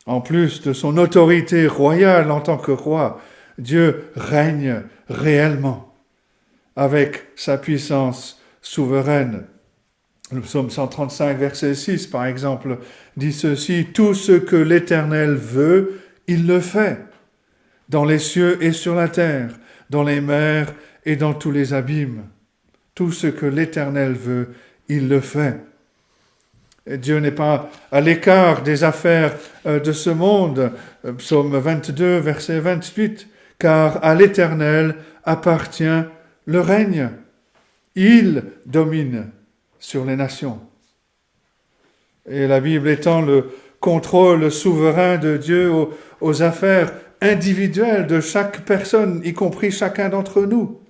En plus de son autorité royale en tant que roi, Dieu règne réellement avec sa puissance souveraine. Le psaume 135, verset 6, par exemple, dit ceci: « Tout ce que l'Éternel veut, il le fait, dans les cieux et sur la terre, dans les mers et dans tous les abîmes. Tout ce que l'Éternel veut, il le fait. » Et Dieu n'est pas à l'écart des affaires de ce monde. Psaume 22, verset 28, « Car à l'Éternel appartient le règne. Il domine sur les nations. » Et la Bible étend le contrôle souverain de Dieu aux affaires individuelles de chaque personne, y compris chacun d'entre nous.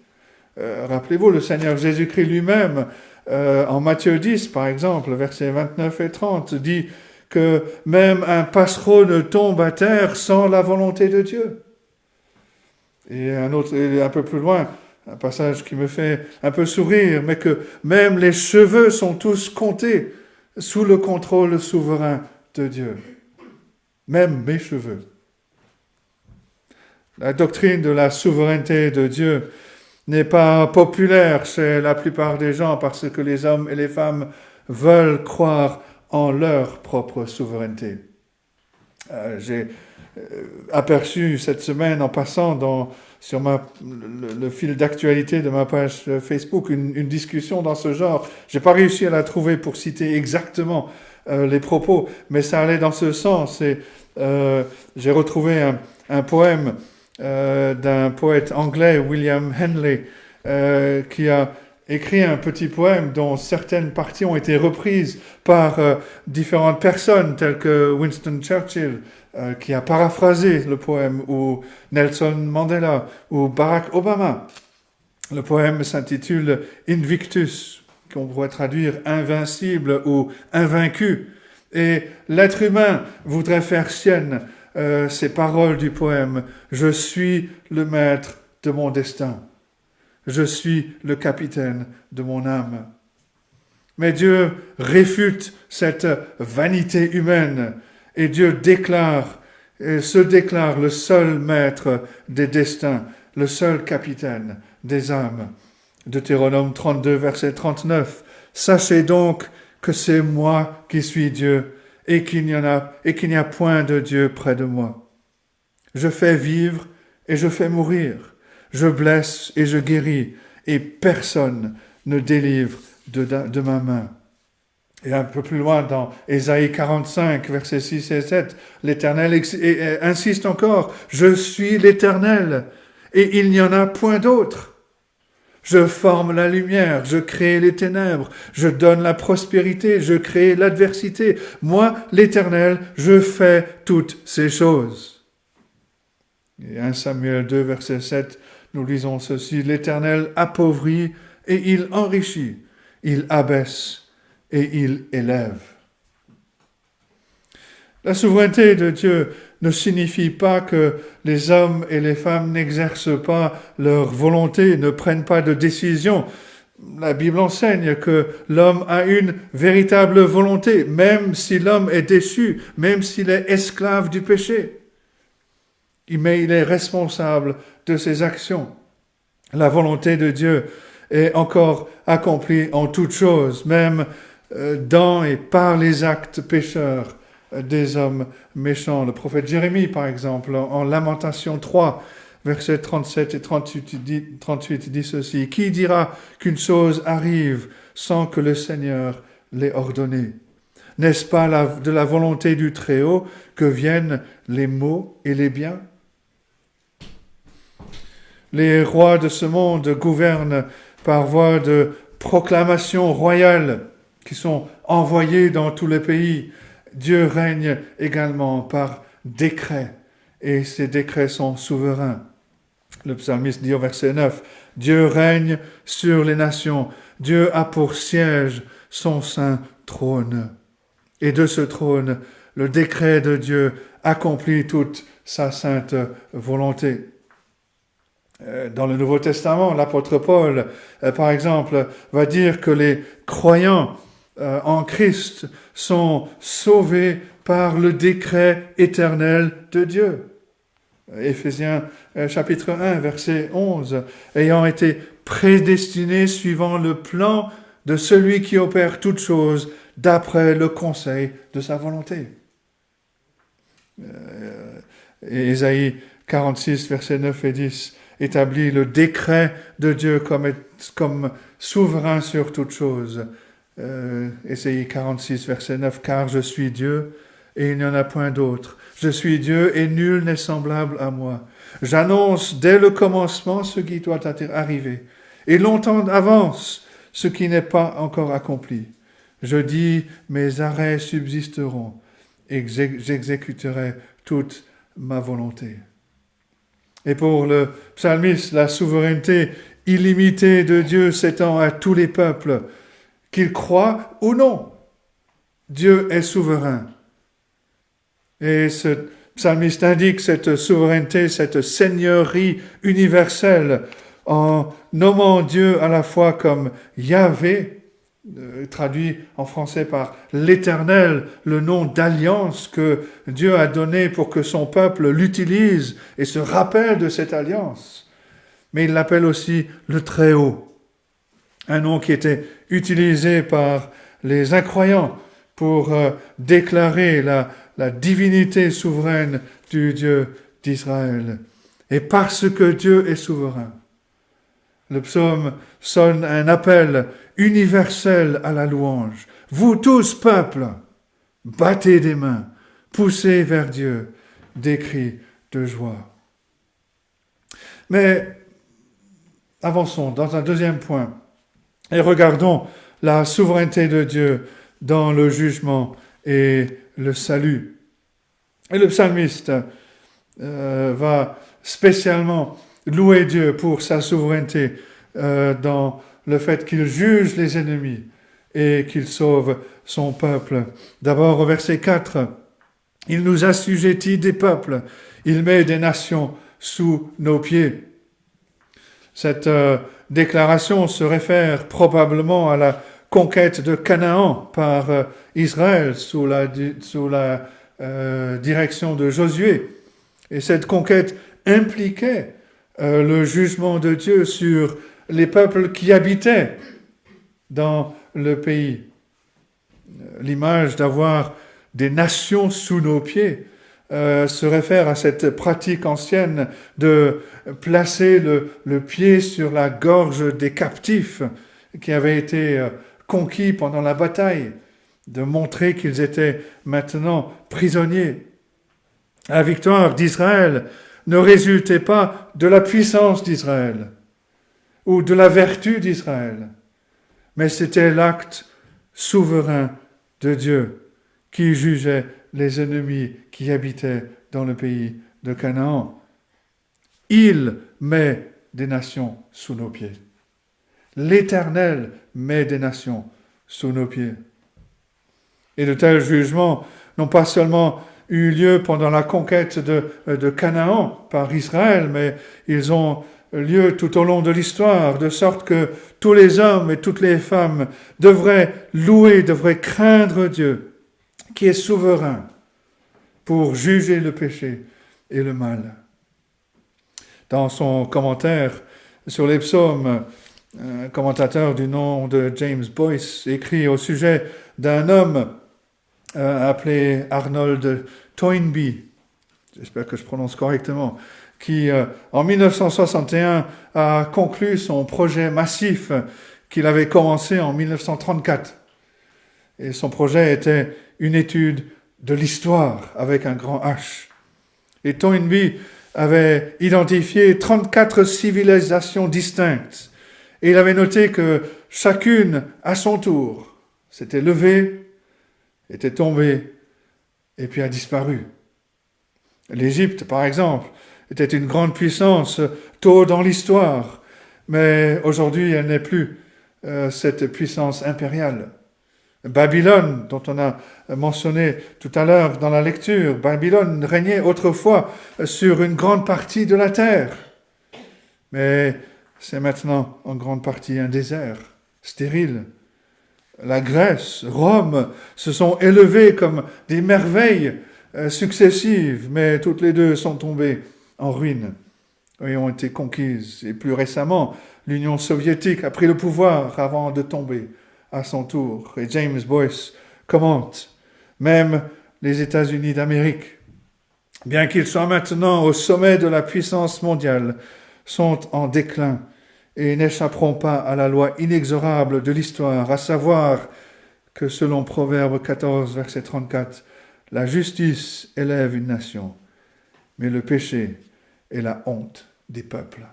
Rappelez-vous, le Seigneur Jésus-Christ lui-même, en Matthieu 10, par exemple, versets 29 et 30, dit que même un passereau ne tombe à terre sans la volonté de Dieu. Et un peu plus loin, un passage qui me fait un peu sourire, mais que même les cheveux sont tous comptés sous le contrôle souverain de Dieu. Même mes cheveux. La doctrine de la souveraineté de Dieu n'est pas populaire chez la plupart des gens parce que les hommes et les femmes veulent croire en leur propre souveraineté. J'ai aperçu cette semaine en passant sur le fil d'actualité de ma page Facebook une discussion dans ce genre. Je n'ai pas réussi à la trouver pour citer exactement les propos, mais ça allait dans ce sens. Et j'ai retrouvé un poème d'un poète anglais, William Henley, qui a écrit un petit poème dont certaines parties ont été reprises par différentes personnes, telles que Winston Churchill, qui a paraphrasé le poème, ou Nelson Mandela, ou Barack Obama. Le poème s'intitule « Invictus », qu'on pourrait traduire « invincible » ou « invaincu ». Et l'être humain voudrait faire sienne ces paroles du poème. « Je suis le maître de mon destin. Je suis le capitaine de mon âme. » Mais Dieu réfute cette vanité humaine et Dieu se déclare le seul maître des destins, le seul capitaine des âmes. Deutéronome 32, verset 39. « Sachez donc que c'est moi qui suis Dieu et qu'il n'y a point de Dieu près de moi. Je fais vivre et je fais mourir. Je blesse et je guéris, et personne ne délivre de ma main. » Et un peu plus loin, dans Ésaïe 45, versets 6 et 7, l'Éternel insiste encore, « Je suis l'Éternel, et il n'y en a point d'autre. Je forme la lumière, je crée les ténèbres, je donne la prospérité, je crée l'adversité. Moi, l'Éternel, je fais toutes ces choses. » Et 1 Samuel 2, verset 7, nous lisons ceci, l'Éternel appauvrit et il enrichit, il abaisse et il élève. La souveraineté de Dieu ne signifie pas que les hommes et les femmes n'exercent pas leur volonté, ne prennent pas de décision. La Bible enseigne que l'homme a une véritable volonté, même si l'homme est déçu, même s'il est esclave du péché. Mais il est responsable de ses actions. La volonté de Dieu est encore accomplie en toutes choses, même dans et par les actes pécheurs des hommes méchants. Le prophète Jérémie, par exemple, en Lamentation 3, versets 37 et 38 dit ceci. « Qui dira qu'une chose arrive sans que le Seigneur l'ait ordonné ? N'est-ce pas de la volonté du Très-Haut que viennent les maux et les biens ? Les rois de ce monde gouvernent par voie de proclamations royales qui sont envoyées dans tous les pays. Dieu règne également par décret, et ces décrets sont souverains. Le psalmiste dit au verset 9, « Dieu règne sur les nations, Dieu a pour siège son saint trône. » Et de ce trône, le décret de Dieu accomplit toute sa sainte volonté. Dans le Nouveau Testament, l'apôtre Paul, par exemple, va dire que les croyants en Christ sont sauvés par le décret éternel de Dieu. Éphésiens chapitre 1, verset 11, ayant été prédestinés suivant le plan de celui qui opère toutes choses d'après le conseil de sa volonté. Et Ésaïe 46, verset 9 et 10, établit le décret de Dieu comme souverain sur toute chose. Ésaïe 46, verset 9, « Car je suis Dieu et il n'y en a point d'autre. Je suis Dieu et nul n'est semblable à moi. J'annonce dès le commencement ce qui doit arriver et longtemps d'avance ce qui n'est pas encore accompli. Je dis, mes arrêts subsisteront et j'exécuterai toute ma volonté. » Et pour le psalmiste, la souveraineté illimitée de Dieu s'étend à tous les peuples, qu'ils croient ou non. Dieu est souverain. Et ce psalmiste indique cette souveraineté, cette seigneurie universelle en nommant Dieu à la fois comme Yahvé, traduit en français par l'Éternel, le nom d'alliance que Dieu a donné pour que son peuple l'utilise et se rappelle de cette alliance. Mais il l'appelle aussi le Très-Haut, un nom qui était utilisé par les incroyants pour déclarer la divinité souveraine du Dieu d'Israël. Et parce que Dieu est souverain, le psaume sonne un appel universel à la louange. Vous tous, peuple, battez des mains, poussez vers Dieu des cris de joie. Mais avançons dans un deuxième point et regardons la souveraineté de Dieu dans le jugement et le salut. Et le psalmiste va spécialement louer Dieu pour sa souveraineté dans le fait qu'il juge les ennemis et qu'il sauve son peuple. D'abord au verset 4, « Il nous assujettit des peuples, il met des nations sous nos pieds. » Cette déclaration se réfère probablement à la conquête de Canaan par Israël sous la direction de Josué. Et cette conquête impliquait le jugement de Dieu sur les peuples qui habitaient dans le pays. L'image d'avoir des nations sous nos pieds se réfère à cette pratique ancienne de placer le pied sur la gorge des captifs qui avaient été conquis pendant la bataille, de montrer qu'ils étaient maintenant prisonniers. La victoire d'Israël ne résultait pas de la puissance d'Israël ou de la vertu d'Israël, mais c'était l'acte souverain de Dieu qui jugeait les ennemis qui habitaient dans le pays de Canaan. Il met des nations sous nos pieds. L'Éternel met des nations sous nos pieds. Et de tels jugements n'ont pas seulement eu lieu pendant la conquête de Canaan par Israël, mais ils ont lieu tout au long de l'histoire, de sorte que tous les hommes et toutes les femmes devraient louer, devraient craindre Dieu, qui est souverain pour juger le péché et le mal. Dans son commentaire sur les psaumes, un commentateur du nom de James Boyce écrit au sujet d'un homme appelé Arnold Toynbee, j'espère que je prononce correctement, qui en 1961 a conclu son projet massif qu'il avait commencé en 1934. Et son projet était une étude de l'histoire avec un grand H. Et Toynbee avait identifié 34 civilisations distinctes. Et il avait noté que chacune, à son tour, s'était levée, était tombée, et puis a disparu. L'Égypte, par exemple, était une grande puissance tôt dans l'histoire, mais aujourd'hui, elle n'est plus cette puissance impériale. Babylone, dont on a mentionné tout à l'heure dans la lecture, Babylone régnait autrefois sur une grande partie de la terre, mais c'est maintenant en grande partie un désert, stérile. La Grèce, Rome se sont élevées comme des merveilles successives, mais toutes les deux sont tombées en ruine et ont été conquises. Et plus récemment, l'Union soviétique a pris le pouvoir avant de tomber à son tour. Et James Boyce commente, même les États-Unis d'Amérique, bien qu'ils soient maintenant au sommet de la puissance mondiale, sont en déclin et n'échapperont pas à la loi inexorable de l'histoire, à savoir que selon Proverbe 14, verset 34, la justice élève une nation, mais le péché est la honte des peuples.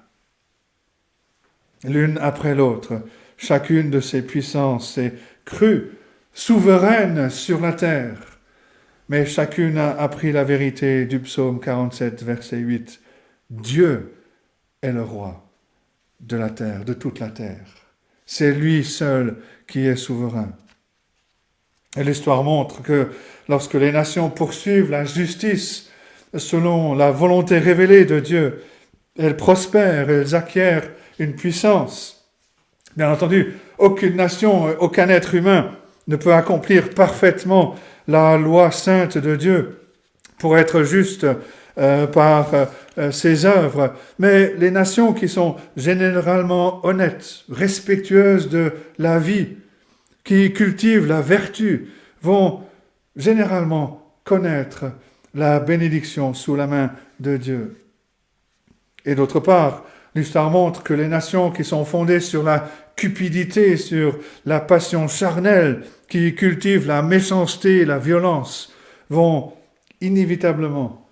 L'une après l'autre, chacune de ces puissances est crue, souveraine sur la terre, mais chacune a appris la vérité du psaume 47, verset 8. Dieu est le roi de la terre, de toute la terre. C'est lui seul qui est souverain. Et l'histoire montre que lorsque les nations poursuivent la justice selon la volonté révélée de Dieu, elles prospèrent, elles acquièrent une puissance. Bien entendu, aucune nation, aucun être humain ne peut accomplir parfaitement la loi sainte de Dieu pour être juste par ses œuvres. Mais les nations qui sont généralement honnêtes, respectueuses de la vie, qui cultivent la vertu, vont généralement connaître la bénédiction sous la main de Dieu. Et d'autre part, l'histoire montre que les nations qui sont fondées sur la cupidité, sur la passion charnelle, qui cultivent la méchanceté et la violence, vont inévitablement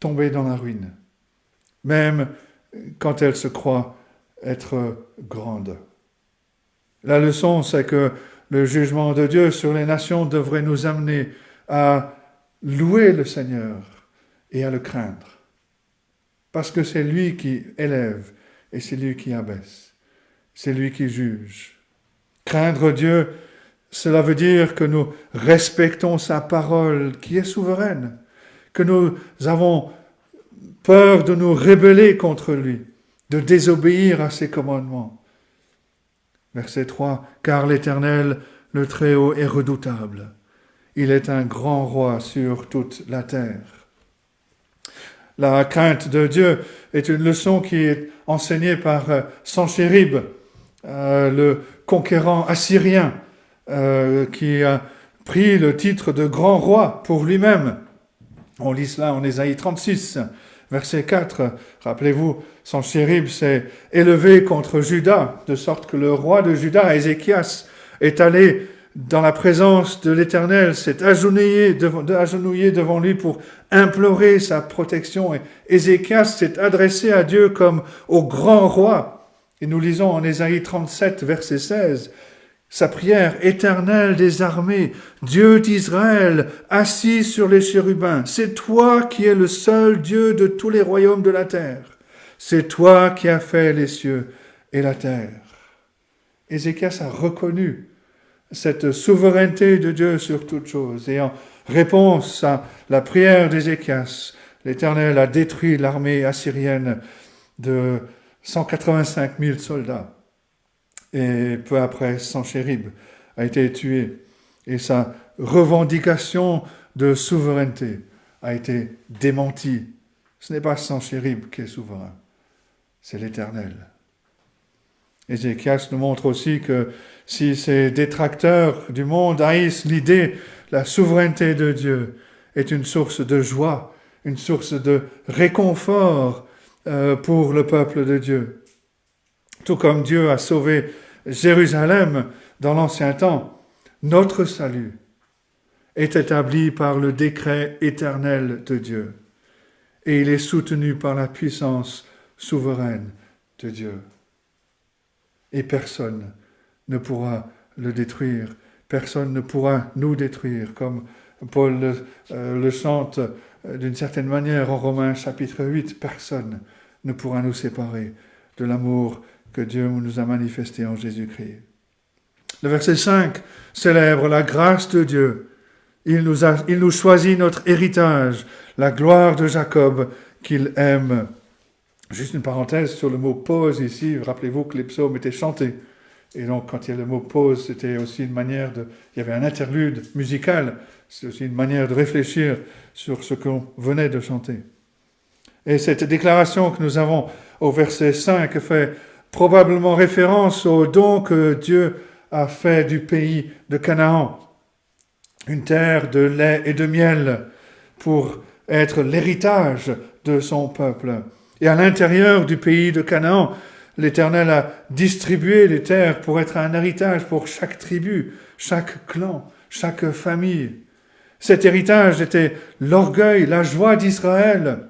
tomber dans la ruine, même quand elles se croient être grandes. La leçon, c'est que le jugement de Dieu sur les nations devrait nous amener à louer le Seigneur et à le craindre. Parce que c'est lui qui élève et c'est lui qui abaisse. C'est lui qui juge. Craindre Dieu, cela veut dire que nous respectons sa parole qui est souveraine, que nous avons peur de nous rebeller contre lui, de désobéir à ses commandements. Verset 3, « Car l'Éternel, le Très-Haut, est redoutable. Il est un grand roi sur toute la terre. » La crainte de Dieu est une leçon qui est enseignée par Sanchérib, le conquérant assyrien, qui a pris le titre de grand roi pour lui-même. On lit cela en Ésaïe 36, verset 4. Rappelez-vous, Sanchérib s'est élevé contre Juda, de sorte que le roi de Juda, Ézéchias, est allé dans la présence de l'Éternel, s'est agenouillé devant lui pour implorer sa protection. Et Ézéchias s'est adressé à Dieu comme au grand roi. Et nous lisons en Ésaïe 37, verset 16, sa prière: « Éternel des armées, Dieu d'Israël, assis sur les chérubins, c'est toi qui es le seul Dieu de tous les royaumes de la terre. c'est toi qui as fait les cieux et la terre. Ézéchias a reconnu cette souveraineté de Dieu sur toutes choses. Et en réponse à la prière d'Ézéchias, l'Éternel a détruit l'armée assyrienne de 185 000 soldats. Et peu après, Sanchérib a été tué. Et sa revendication de souveraineté a été démentie. Ce n'est pas Sanchérib qui est souverain, c'est l'Éternel. Ézéchias nous montre aussi que si ces détracteurs du monde haïssent l'idée, la souveraineté de Dieu est une source de joie, une source de réconfort pour le peuple de Dieu. Tout comme Dieu a sauvé Jérusalem dans l'ancien temps, notre salut est établi par le décret éternel de Dieu et il est soutenu par la puissance souveraine de Dieu. Et personne ne pourra le détruire, personne ne pourra nous détruire, comme Paul le chante d'une certaine manière en Romains chapitre 8, personne ne pourra nous séparer de l'amour que Dieu nous a manifesté en Jésus-Christ. Le verset 5 célèbre la grâce de Dieu. Il nous choisit notre héritage, la gloire de Jacob qu'il aime. Juste une parenthèse sur le mot pause ici. Rappelez-vous que les psaumes étaient chantés. Et donc, quand il y a le mot pause, c'était aussi une manière de... Il y avait un interlude musical. C'est aussi une manière de réfléchir sur ce qu'on venait de chanter. Et cette déclaration que nous avons au verset 5 fait probablement référence au don que Dieu a fait du pays de Canaan. Une terre de lait et de miel pour être l'héritage de son peuple. Et à l'intérieur du pays de Canaan, l'Éternel a distribué les terres pour être un héritage pour chaque tribu, chaque clan, chaque famille. Cet héritage était l'orgueil, la joie d'Israël,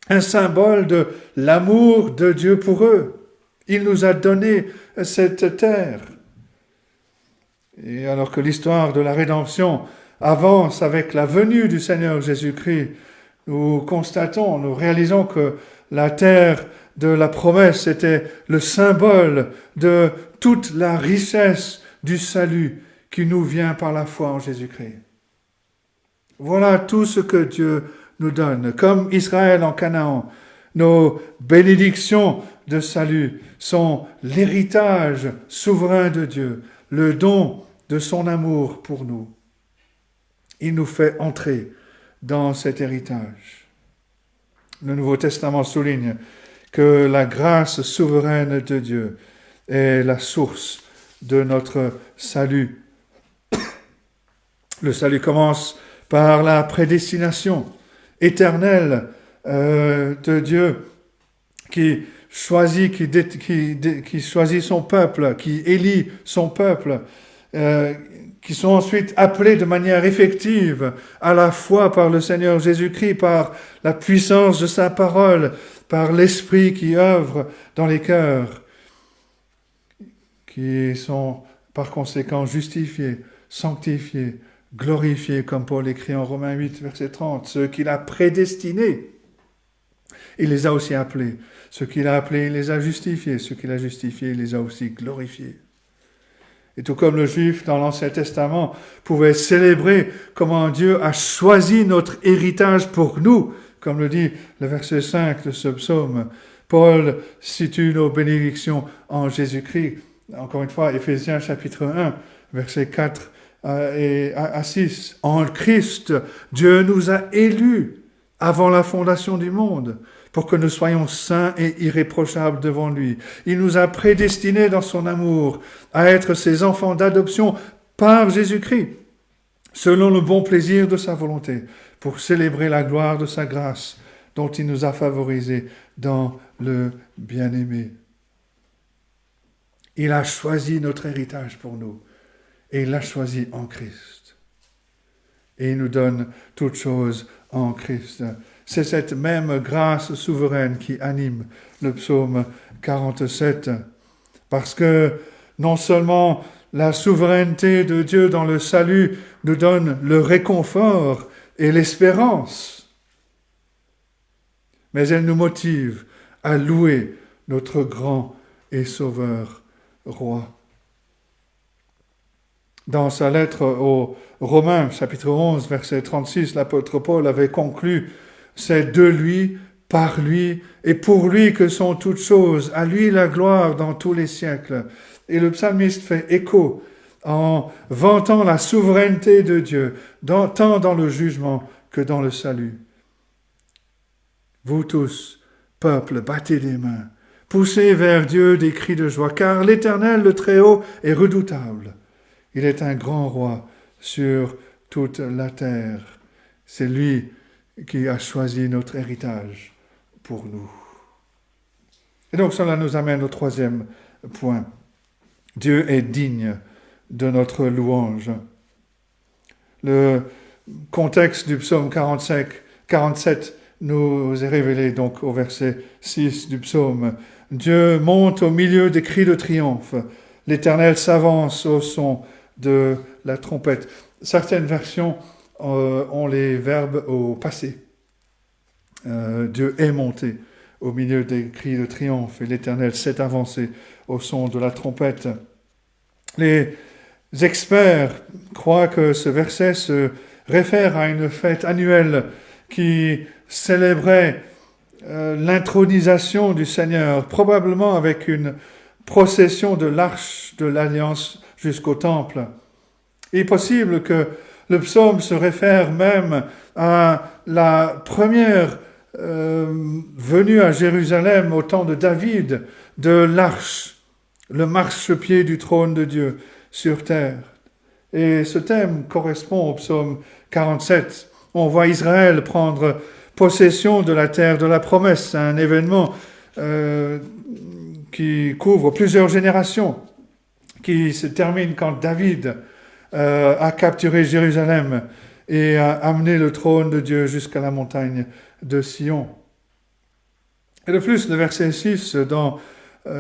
un symbole de l'amour de Dieu pour eux. Il nous a donné cette terre. Et alors que l'histoire de la rédemption avance avec la venue du Seigneur Jésus-Christ, nous réalisons que la terre de la promesse était le symbole de toute la richesse du salut qui nous vient par la foi en Jésus-Christ. Voilà tout ce que Dieu nous donne. Comme Israël en Canaan, nos bénédictions de salut sont l'héritage souverain de Dieu, le don de son amour pour nous. Il nous fait entrer dans cet héritage. Le Nouveau Testament souligne que la grâce souveraine de Dieu est la source de notre salut. Le salut commence par la prédestination éternelle de Dieu qui choisit son peuple, qui élit son peuple, qui sont ensuite appelés de manière effective à la fois par le Seigneur Jésus-Christ, par la puissance de sa parole, par l'Esprit qui œuvre dans les cœurs, qui sont par conséquent justifiés, sanctifiés, glorifiés, comme Paul écrit en Romains 8, verset 30, ceux qu'il a prédestinés, il les a aussi appelés. Ceux qu'il a appelés, il les a justifiés. Ceux qu'il a justifiés, il les a aussi glorifiés. Et tout comme le Juif dans l'Ancien Testament pouvait célébrer comment Dieu a choisi notre héritage pour nous, comme le dit le verset 5 de ce psaume, Paul situe nos bénédictions en Jésus-Christ. Encore une fois, Éphésiens chapitre 1, verset 4 à 6. En Christ, Dieu nous a élus avant la fondation du monde, pour que nous soyons saints et irréprochables devant lui. Il nous a prédestinés dans son amour à être ses enfants d'adoption par Jésus-Christ, selon le bon plaisir de sa volonté, pour célébrer la gloire de sa grâce, dont il nous a favorisés dans le bien-aimé. Il a choisi notre héritage pour nous, et il l'a choisi en Christ. Et il nous donne toutes choses en Christ. C'est cette même grâce souveraine qui anime le psaume 47, parce que non seulement la souveraineté de Dieu dans le salut nous donne le réconfort et l'espérance, mais elle nous motive à louer notre grand et sauveur roi. Dans sa lettre aux Romains, chapitre 11, verset 36, l'apôtre Paul avait conclu « C'est de lui, par lui et pour lui que sont toutes choses, à lui la gloire dans tous les siècles. » Et le psalmiste fait écho en vantant la souveraineté de Dieu, tant dans le jugement que dans le salut. Vous tous, peuple, battez des mains, poussez vers Dieu des cris de joie, car l'Éternel, le Très-Haut, est redoutable. Il est un grand roi sur toute la terre. C'est lui qui a choisi notre héritage pour nous. Et donc cela nous amène au troisième point. Dieu est digne de notre louange. Le contexte du psaume 47 nous est révélé donc au verset 6 du psaume. Dieu monte au milieu des cris de triomphe. L'Éternel s'avance au son de la trompette. Certaines versions ont les verbes au passé. Dieu est monté au milieu des cris de triomphe et l'Éternel s'est avancé au son de la trompette. Les experts croient que ce verset se réfère à une fête annuelle qui célébrait l'intronisation du Seigneur, probablement avec une procession de l'arche de l'Alliance jusqu'au temple. Il est possible que le psaume se réfère même à la première venue à Jérusalem au temps de David de l'arche, le marchepied du trône de Dieu sur terre. Et ce thème correspond au psaume 47. On voit Israël prendre possession de la terre de la promesse, un événement qui couvre plusieurs générations, qui se termine quand David a capturé Jérusalem et a amené le trône de Dieu jusqu'à la montagne de Sion. Et de plus, le verset 6, dans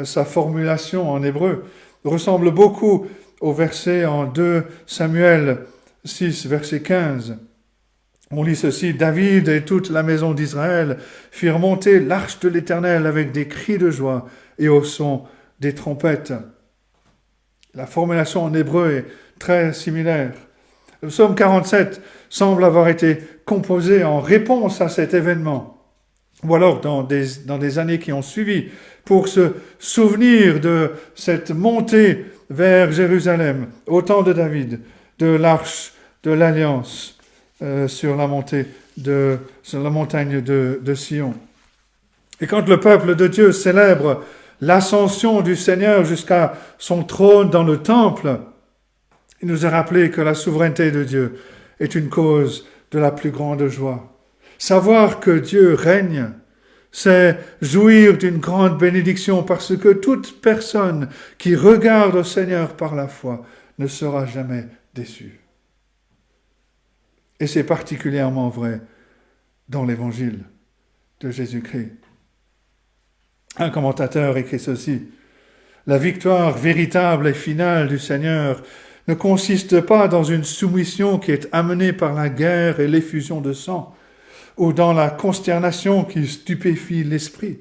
sa formulation en hébreu, ressemble beaucoup au verset en 2 Samuel 6, verset 15. On lit ceci, « David et toute la maison d'Israël firent monter l'arche de l'Éternel avec des cris de joie et au son des trompettes. » La formulation en hébreu est très similaire. Le psaume 47 semble avoir été composé en réponse à cet événement, ou alors dans des années qui ont suivi, pour se souvenir de cette montée vers Jérusalem, au temps de David, de l'arche de l'Alliance sur la montagne de Sion. Et quand le peuple de Dieu célèbre l'ascension du Seigneur jusqu'à son trône dans le temple, il nous a rappelé que la souveraineté de Dieu est une cause de la plus grande joie. Savoir que Dieu règne, c'est jouir d'une grande bénédiction parce que toute personne qui regarde au Seigneur par la foi ne sera jamais déçue. Et c'est particulièrement vrai dans l'évangile de Jésus-Christ. Un commentateur écrit ceci, « La victoire véritable et finale du Seigneur ne consiste pas dans une soumission qui est amenée par la guerre et l'effusion de sang, ou dans la consternation qui stupéfie l'esprit,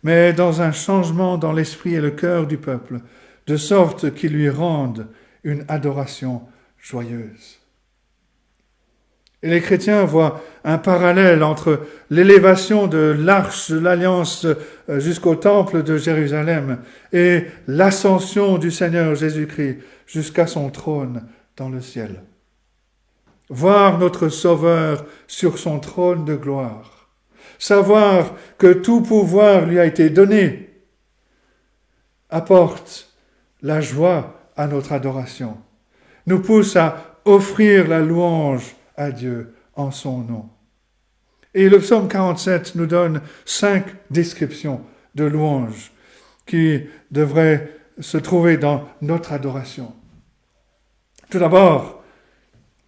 mais dans un changement dans l'esprit et le cœur du peuple, de sorte qu'il lui rende une adoration joyeuse. » Et les chrétiens voient un parallèle entre l'élévation de l'arche de l'Alliance jusqu'au temple de Jérusalem et l'ascension du Seigneur Jésus-Christ jusqu'à son trône dans le ciel. Voir notre Sauveur sur son trône de gloire, savoir que tout pouvoir lui a été donné, apporte la joie à notre adoration, nous pousse à offrir la louange à Dieu en son nom. Et le psaume 47 nous donne 5 descriptions de louanges qui devraient se trouver dans notre adoration. Tout d'abord,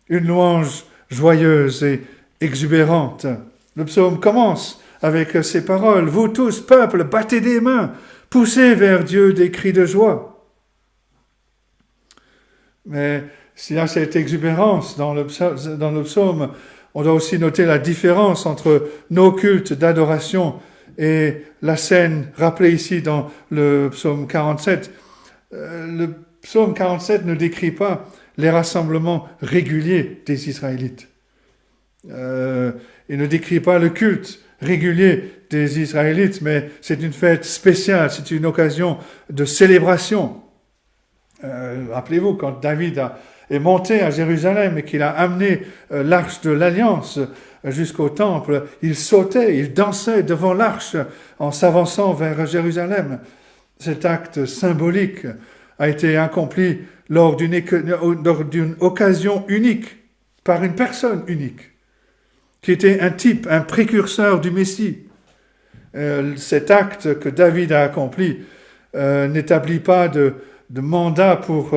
une louange joyeuse et exubérante. Le psaume commence avec ces paroles, « Vous tous, peuple, battez des mains, poussez vers Dieu des cris de joie. » Mais s'il y a cette exubérance dans le psaume, on doit aussi noter la différence entre nos cultes d'adoration Et la scène rappelée ici dans le psaume 47, le psaume 47 ne décrit pas les rassemblements réguliers des Israélites. Il ne décrit pas le culte régulier des Israélites, mais c'est une fête spéciale, c'est une occasion de célébration. Rappelez-vous, quand David est monté à Jérusalem et qu'il a amené l'arche de l'Alliance jusqu'au temple, il sautait, il dansait devant l'arche en s'avançant vers Jérusalem. Cet acte symbolique a été accompli lors d'une occasion unique, par une personne unique, qui était un type, un précurseur du Messie. Cet acte que David a accompli n'établit pas de mandat pour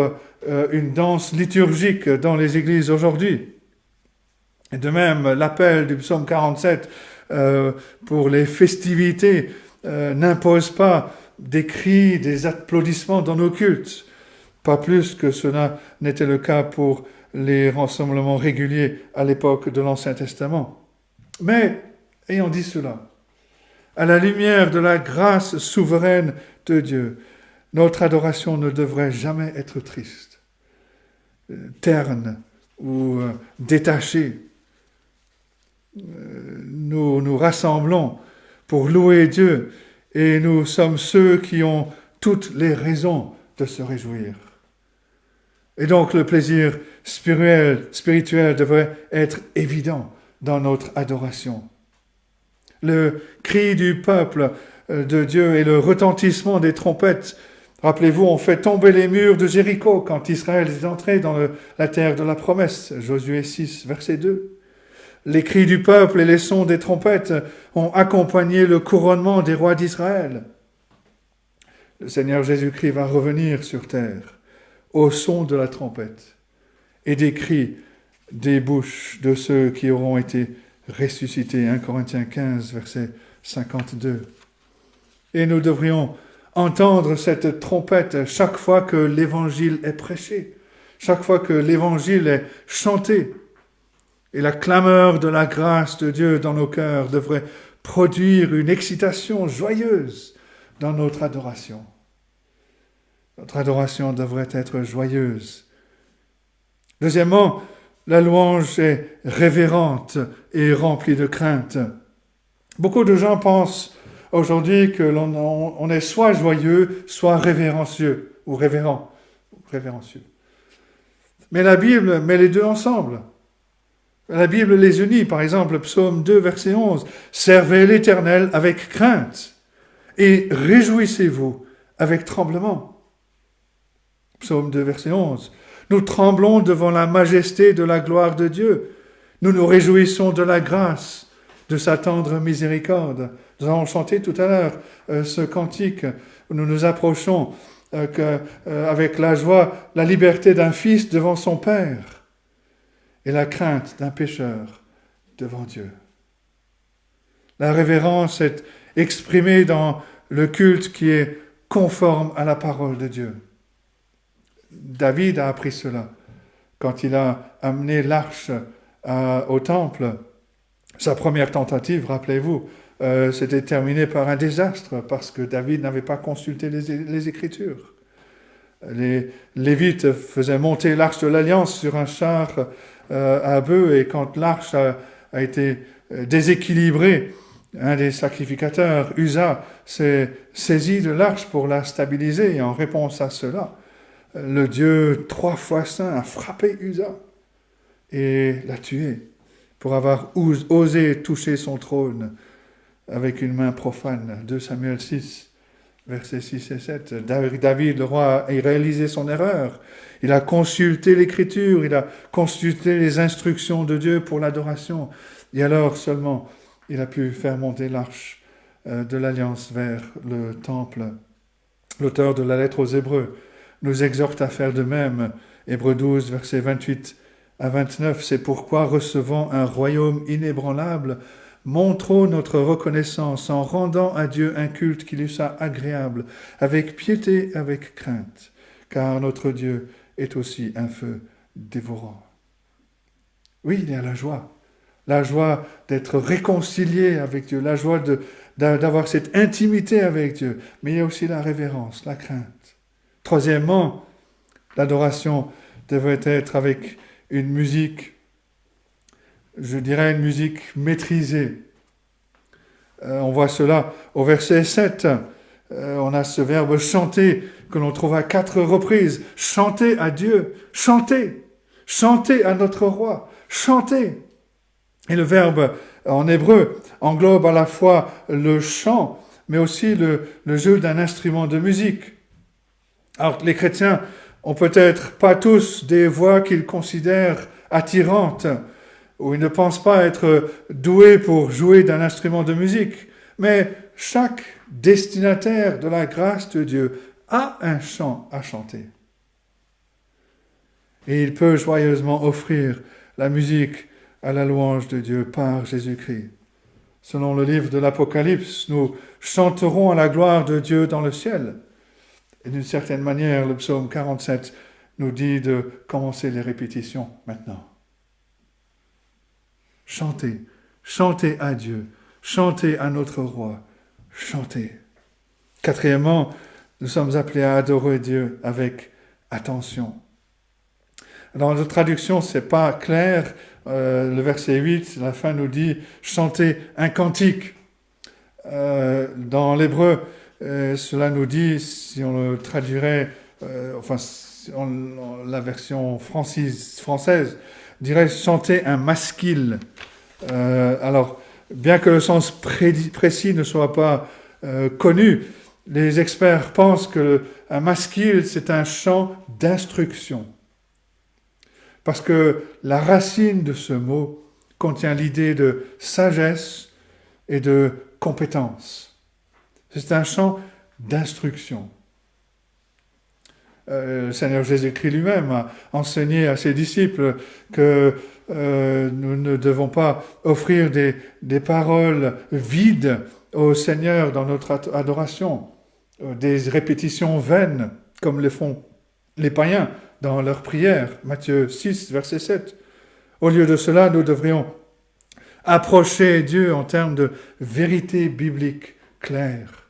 une danse liturgique dans les églises aujourd'hui. Et de même, l'appel du psaume 47 pour les festivités n'impose pas des cris, des applaudissements dans nos cultes, pas plus que cela n'était le cas pour les rassemblements réguliers à l'époque de l'Ancien Testament. Mais, ayant dit cela, à la lumière de la grâce souveraine de Dieu, notre adoration ne devrait jamais être triste, terne ou détachée. Nous nous rassemblons pour louer Dieu et nous sommes ceux qui ont toutes les raisons de se réjouir. Et donc le plaisir spirituel devrait être évident dans notre adoration. Le cri du peuple de Dieu et le retentissement des trompettes, rappelez-vous, ont fait tomber les murs de Jéricho quand Israël est entré dans la terre de la promesse, Josué 6, verset 2. Les cris du peuple et les sons des trompettes ont accompagné le couronnement des rois d'Israël. Le Seigneur Jésus-Christ va revenir sur terre au son de la trompette et des cris des bouches de ceux qui auront été ressuscités. 1 Corinthiens 15, verset 52. Et nous devrions entendre cette trompette chaque fois que l'évangile est prêché, chaque fois que l'évangile est chanté. Et la clameur de la grâce de Dieu dans nos cœurs devrait produire une excitation joyeuse dans notre adoration. Notre adoration devrait être joyeuse. Deuxièmement, la louange est révérente et remplie de crainte. Beaucoup de gens pensent aujourd'hui que l'on est soit joyeux, soit révérencieux, ou révérencieux. Mais la Bible met les deux ensemble. La Bible les unit. Par exemple, Psaume 2, verset 11. « Servez l'Éternel avec crainte et réjouissez-vous avec tremblement. » Psaume 2, verset 11. « Nous tremblons devant la majesté de la gloire de Dieu. Nous nous réjouissons de la grâce, de sa tendre miséricorde. » Nous avons chanté tout à l'heure ce cantique où nous nous approchons avec la joie, la liberté d'un fils devant son Père et la crainte d'un pécheur devant Dieu. La révérence est exprimée dans le culte qui est conforme à la parole de Dieu. David a appris cela quand il a amené l'arche au temple. Sa première tentative, rappelez-vous, s'était terminée par un désastre parce que David n'avait pas consulté les Écritures. Les Lévites faisaient monter l'arche de l'Alliance sur un char à bœufs et quand l'arche a été déséquilibrée, un des sacrificateurs, Uza, s'est saisi de l'arche pour la stabiliser et en réponse à cela, le Dieu 3 fois saint a frappé Uza et l'a tué pour avoir osé toucher son trône avec une main profane. 2 Samuel 6, versets 6 et 7. David, le roi, a réalisé son erreur. Il a consulté l'Écriture, il a consulté les instructions de Dieu pour l'adoration. Et alors seulement, il a pu faire monter l'arche de l'Alliance vers le temple. L'auteur de la lettre aux Hébreux nous exhorte à faire de même. Hébreux 12, versets 28 à 29. C'est pourquoi, recevant un royaume inébranlable, montrons notre reconnaissance en rendant à Dieu un culte qui lui soit agréable, avec piété, avec crainte, car notre Dieu est aussi un feu dévorant. Oui, il y a la joie d'être réconcilié avec Dieu, la joie d'avoir cette intimité avec Dieu. Mais il y a aussi la révérence, la crainte. Troisièmement, l'adoration devrait être avec une musique, je dirais une musique maîtrisée. On voit cela au verset 7. On a ce verbe chanter que l'on trouve à 4 reprises. Chanter à Dieu, chanter, chanter à notre roi, chanter. Et le verbe en hébreu englobe à la fois le chant, mais aussi le jeu d'un instrument de musique. Alors les chrétiens ont peut-être pas tous des voix qu'ils considèrent attirantes, ou ils ne pensent pas être doués pour jouer d'un instrument de musique, mais chaque destinataire de la grâce de Dieu a un chant à chanter. Et il peut joyeusement offrir la musique à la louange de Dieu par Jésus-Christ. Selon le livre de l'Apocalypse, nous chanterons à la gloire de Dieu dans le ciel. Et d'une certaine manière, le psaume 47 nous dit de commencer les répétitions maintenant. Chantez, chantez à Dieu, chantez à notre roi, chantez. Quatrièmement, nous sommes appelés à adorer Dieu avec attention. Dans notre traduction, ce n'est pas clair. Le verset 8, la fin nous dit « chanter un cantique ». Dans l'hébreu, cela nous dit, si on le traduirait, la version française dirait « chanter un masquil ». Alors, bien que le sens précis ne soit pas connu, les experts pensent qu'un masquil, c'est un chant d'instruction. Parce que la racine de ce mot contient l'idée de sagesse et de compétence. C'est un chant d'instruction. Le Seigneur Jésus-Christ lui-même a enseigné à ses disciples que nous ne devons pas offrir des paroles vides au Seigneur dans notre adoration, des répétitions vaines comme le font les païens dans leur prière, Matthieu 6, verset 7. Au lieu de cela, nous devrions approcher Dieu en termes de vérité biblique claire.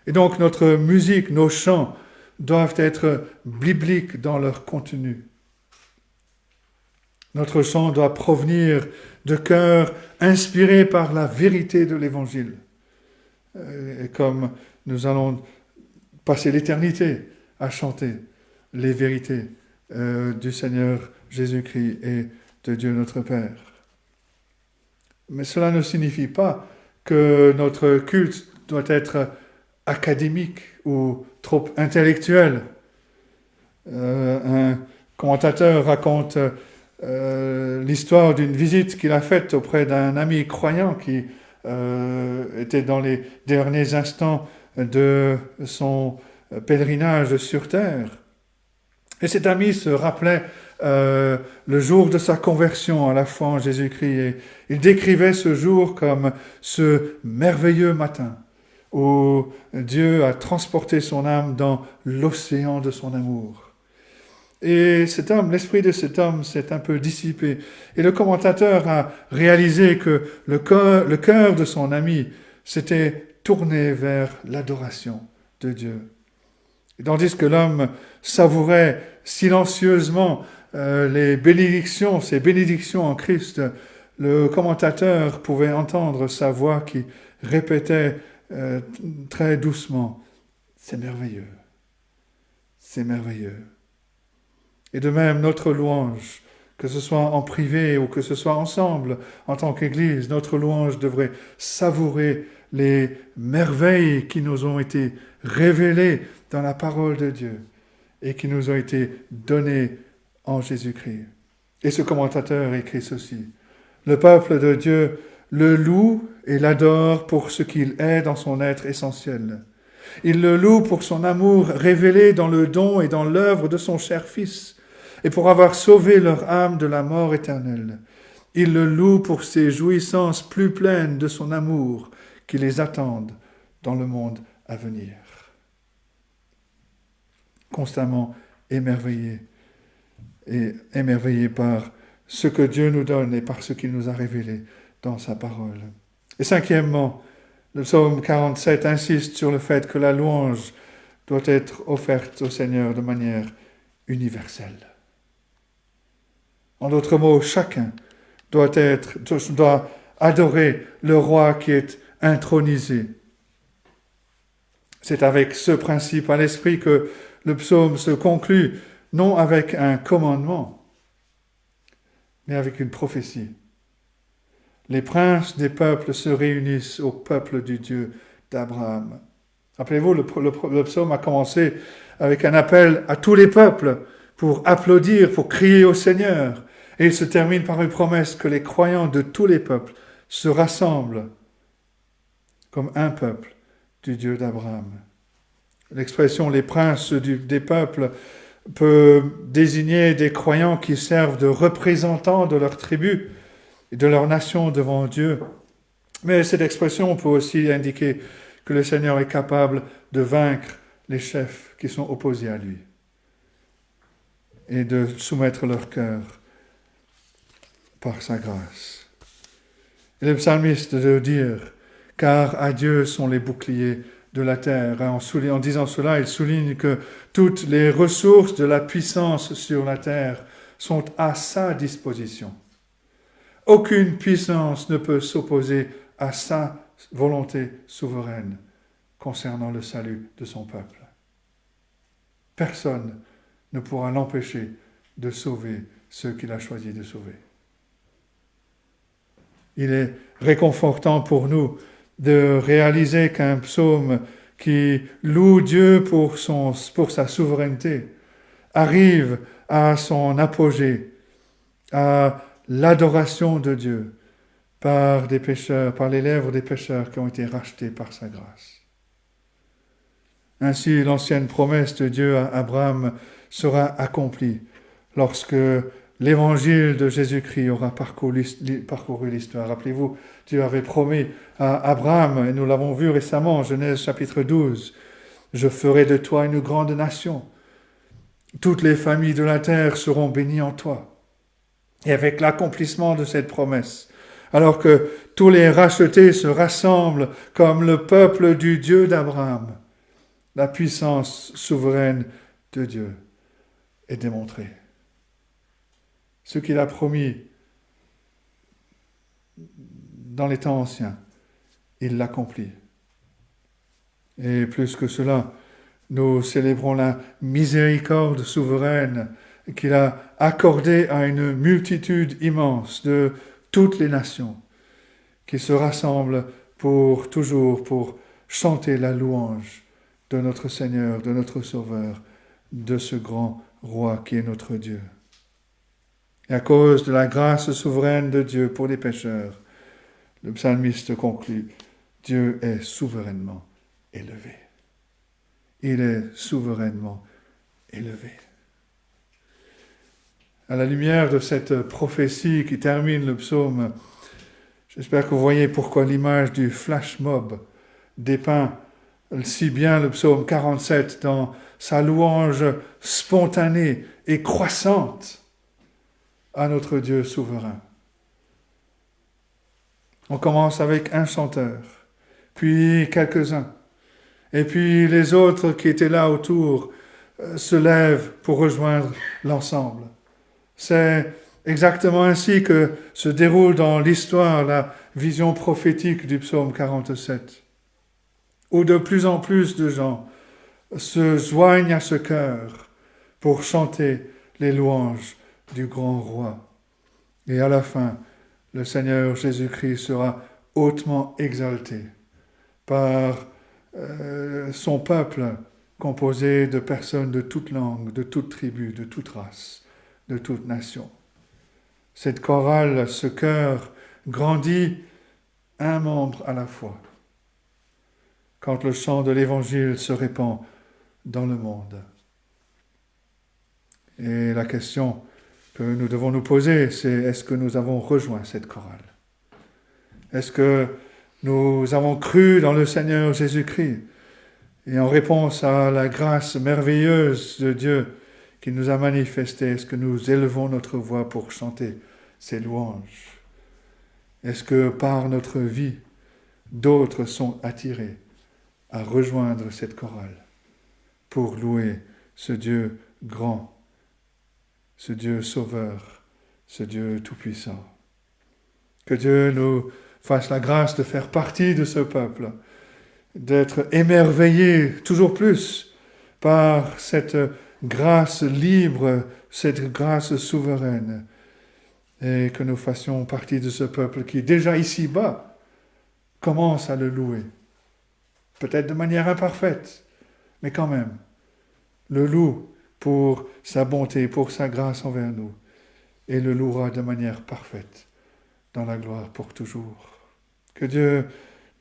Et donc notre musique, nos chants doivent être bibliques dans leur contenu. Notre chant doit provenir de cœurs inspirés par la vérité de l'Évangile. Et comme nous allons passer l'éternité à chanter les vérités du Seigneur Jésus-Christ et de Dieu notre Père. Mais cela ne signifie pas que notre culte doit être académique ou trop intellectuel. Un commentateur raconte l'histoire d'une visite qu'il a faite auprès d'un ami croyant qui était dans les derniers instants de son pèlerinage sur terre. Et cet ami se rappelait le jour de sa conversion à la foi en Jésus-Christ. Et il décrivait ce jour comme ce merveilleux matin où Dieu a transporté son âme dans l'océan de son amour. Et cet homme, l'esprit de cet homme s'est un peu dissipé. Et le commentateur a réalisé que le cœur de son ami s'était tourné vers l'adoration de Dieu. Et tandis que l'homme savourait silencieusement ces bénédictions en Christ, le commentateur pouvait entendre sa voix qui répétait très doucement « C'est merveilleux, c'est merveilleux ». Et de même, notre louange, que ce soit en privé ou que ce soit ensemble, en tant qu'Église, notre louange devrait savourer les merveilles qui nous ont été révélées dans la parole de Dieu et qui nous ont été données en Jésus-Christ. Et ce commentateur écrit ceci. Le peuple de Dieu le loue et l'adore pour ce qu'il est dans son être essentiel. Il le loue pour son amour révélé dans le don et dans l'œuvre de son cher Fils, et pour avoir sauvé leur âme de la mort éternelle. Il le loue pour ses jouissances plus pleines de son amour qui les attendent dans le monde à venir. Constamment émerveillé par ce que Dieu nous donne et par ce qu'il nous a révélé dans sa parole. Et cinquièmement, Le psaume 47 insiste sur le fait que la louange doit être offerte au Seigneur de manière universelle. En d'autres mots, chacun doit adorer le roi qui est intronisé. C'est avec ce principe à l'esprit que le psaume se conclut, non avec un commandement, mais avec une prophétie. Les princes des peuples se réunissent au peuple du Dieu d'Abraham. Rappelez-vous, le psaume a commencé avec un appel à tous les peuples pour applaudir, pour crier au Seigneur. Et il se termine par une promesse que les croyants de tous les peuples se rassemblent comme un peuple du Dieu d'Abraham. L'expression « les princes des peuples » peut désigner des croyants qui servent de représentants de leur tribu et de leur nation devant Dieu. Mais cette expression peut aussi indiquer que le Seigneur est capable de vaincre les chefs qui sont opposés à lui et de soumettre leur cœur par sa grâce. Et le psalmiste de dire « car à Dieu sont les boucliers de la terre ». En disant cela, il souligne que toutes les ressources de la puissance sur la terre sont à sa disposition. Aucune puissance ne peut s'opposer à sa volonté souveraine concernant le salut de son peuple. Personne ne pourra l'empêcher de sauver ceux qu'il a choisi de sauver. Il est réconfortant pour nous de réaliser qu'un psaume qui loue Dieu pour sa souveraineté arrive à son apogée, à l'adoration de Dieu par des pécheurs, par les lèvres des pécheurs qui ont été rachetés par sa grâce. Ainsi, l'ancienne promesse de Dieu à Abraham sera accomplie lorsque l'évangile de Jésus-Christ aura parcouru l'histoire. Rappelez-vous, Dieu avait promis à Abraham, et nous l'avons vu récemment en Genèse chapitre 12, « Je ferai de toi une grande nation. Toutes les familles de la terre seront bénies en toi. » Et avec l'accomplissement de cette promesse, alors que tous les rachetés se rassemblent comme le peuple du Dieu d'Abraham, la puissance souveraine de Dieu est démontrée. Ce qu'il a promis dans les temps anciens, il l'accomplit. Et plus que cela, nous célébrons la miséricorde souveraine qu'il a accordée à une multitude immense de toutes les nations qui se rassemblent pour chanter la louange de notre Seigneur, de notre Sauveur, de ce grand roi qui est notre Dieu. Et à cause de la grâce souveraine de Dieu pour les pécheurs, le psalmiste conclut, Dieu est souverainement élevé. Il est souverainement élevé. À la lumière de cette prophétie qui termine le psaume, j'espère que vous voyez pourquoi l'image du flash mob dépeint si bien le psaume 47 dans sa louange spontanée et croissante à notre Dieu souverain. On commence avec un chanteur, puis quelques-uns, et puis les autres qui étaient là autour se lèvent pour rejoindre l'ensemble. C'est exactement ainsi que se déroule dans l'histoire la vision prophétique du psaume 47, où de plus en plus de gens se joignent à ce chœur pour chanter les louanges du grand roi. Et à la fin, le Seigneur Jésus-Christ sera hautement exalté par son peuple composé de personnes de toute langue, de toute tribu, de toute race, de toute nation. Cette chorale, ce chœur, grandit un membre à la fois quand le chant de l'Évangile se répand dans le monde. Et la question que nous devons nous poser, c'est est-ce que nous avons rejoint cette chorale? Est-ce que nous avons cru dans le Seigneur Jésus-Christ? Et en réponse à la grâce merveilleuse de Dieu qui nous a manifestée, est-ce que nous élevons notre voix pour chanter ses louanges? Est-ce que par notre vie, d'autres sont attirés à rejoindre cette chorale pour louer ce Dieu grand, ce Dieu sauveur, ce Dieu tout-puissant. Que Dieu nous fasse la grâce de faire partie de ce peuple, d'être émerveillés toujours plus par cette grâce libre, cette grâce souveraine, et que nous fassions partie de ce peuple qui, déjà ici-bas, commence à le louer. Peut-être de manière imparfaite, mais quand même, le loue pour sa bonté, pour sa grâce envers nous, et le louera de manière parfaite, dans la gloire pour toujours. Que Dieu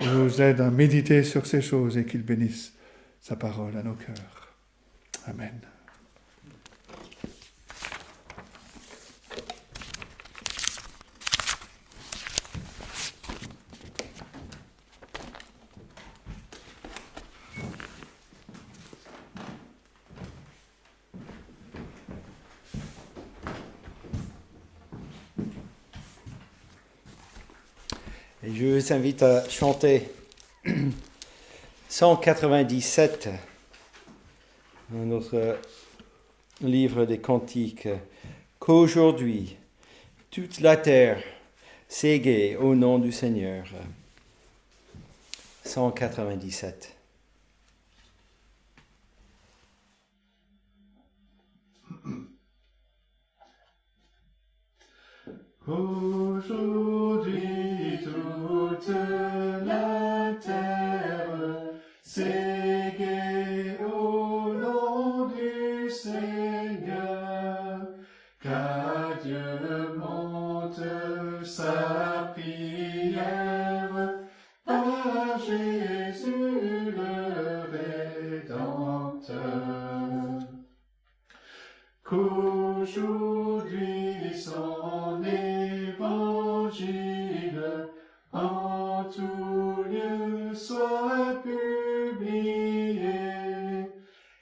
nous aide à méditer sur ces choses et qu'il bénisse sa parole à nos cœurs. Amen. Et je vous invite à chanter 197 dans notre livre des Cantiques. Qu'aujourd'hui, toute la terre s'égaie au nom du Seigneur. 197. Aujourd'hui, toute la terre s'égaie au nom du Seigneur, car Dieu monte sa prière par Jésus le Rédempteur. Qu'aujourd'hui son évangile en tout lieu soit publié,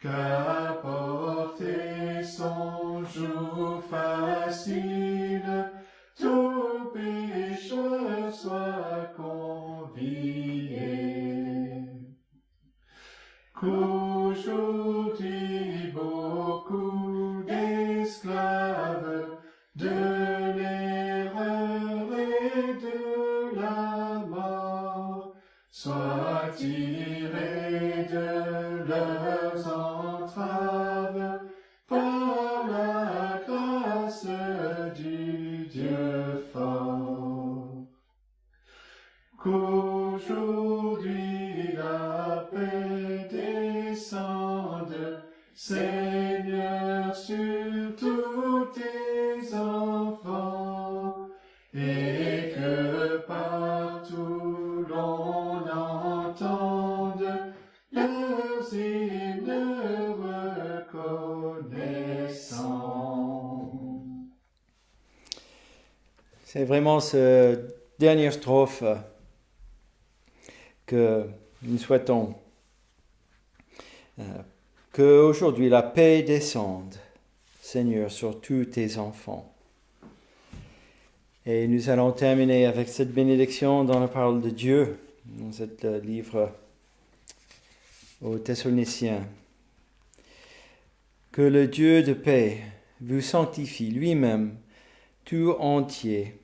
qu'apporter son jour facile, tout pécheur soit convié. Qu'aujourd'hui beaucoup d'esclaves de l'erreur et de la mort soient tirés de leurs entraves par la grâce du Dieu fort. Qu'aujourd'hui la paix descende, Seigneur, sur tous tes enfants, et que partout l'on entende leurs hymnes reconnaissants. C'est vraiment ce dernière strophe que nous souhaitons. Qu'aujourd'hui la paix descende, Seigneur, sur tous tes enfants. Et nous allons terminer avec cette bénédiction dans la parole de Dieu, dans ce livre aux Thessaloniciens. Que le Dieu de paix vous sanctifie lui-même tout entier,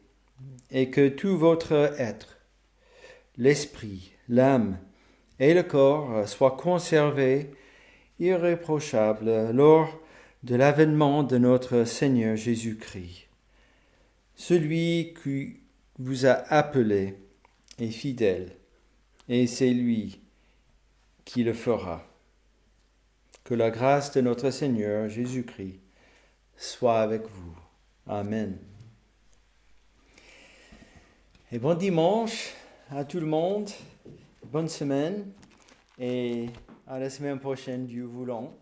et que tout votre être, l'esprit, l'âme et le corps soient conservés irréprochables lors de l'avènement de notre Seigneur Jésus-Christ. Celui qui vous a appelé est fidèle, et c'est lui qui le fera. Que la grâce de notre Seigneur Jésus-Christ soit avec vous. Amen. Et bon dimanche à tout le monde, bonne semaine et à la semaine prochaine, Dieu voulant.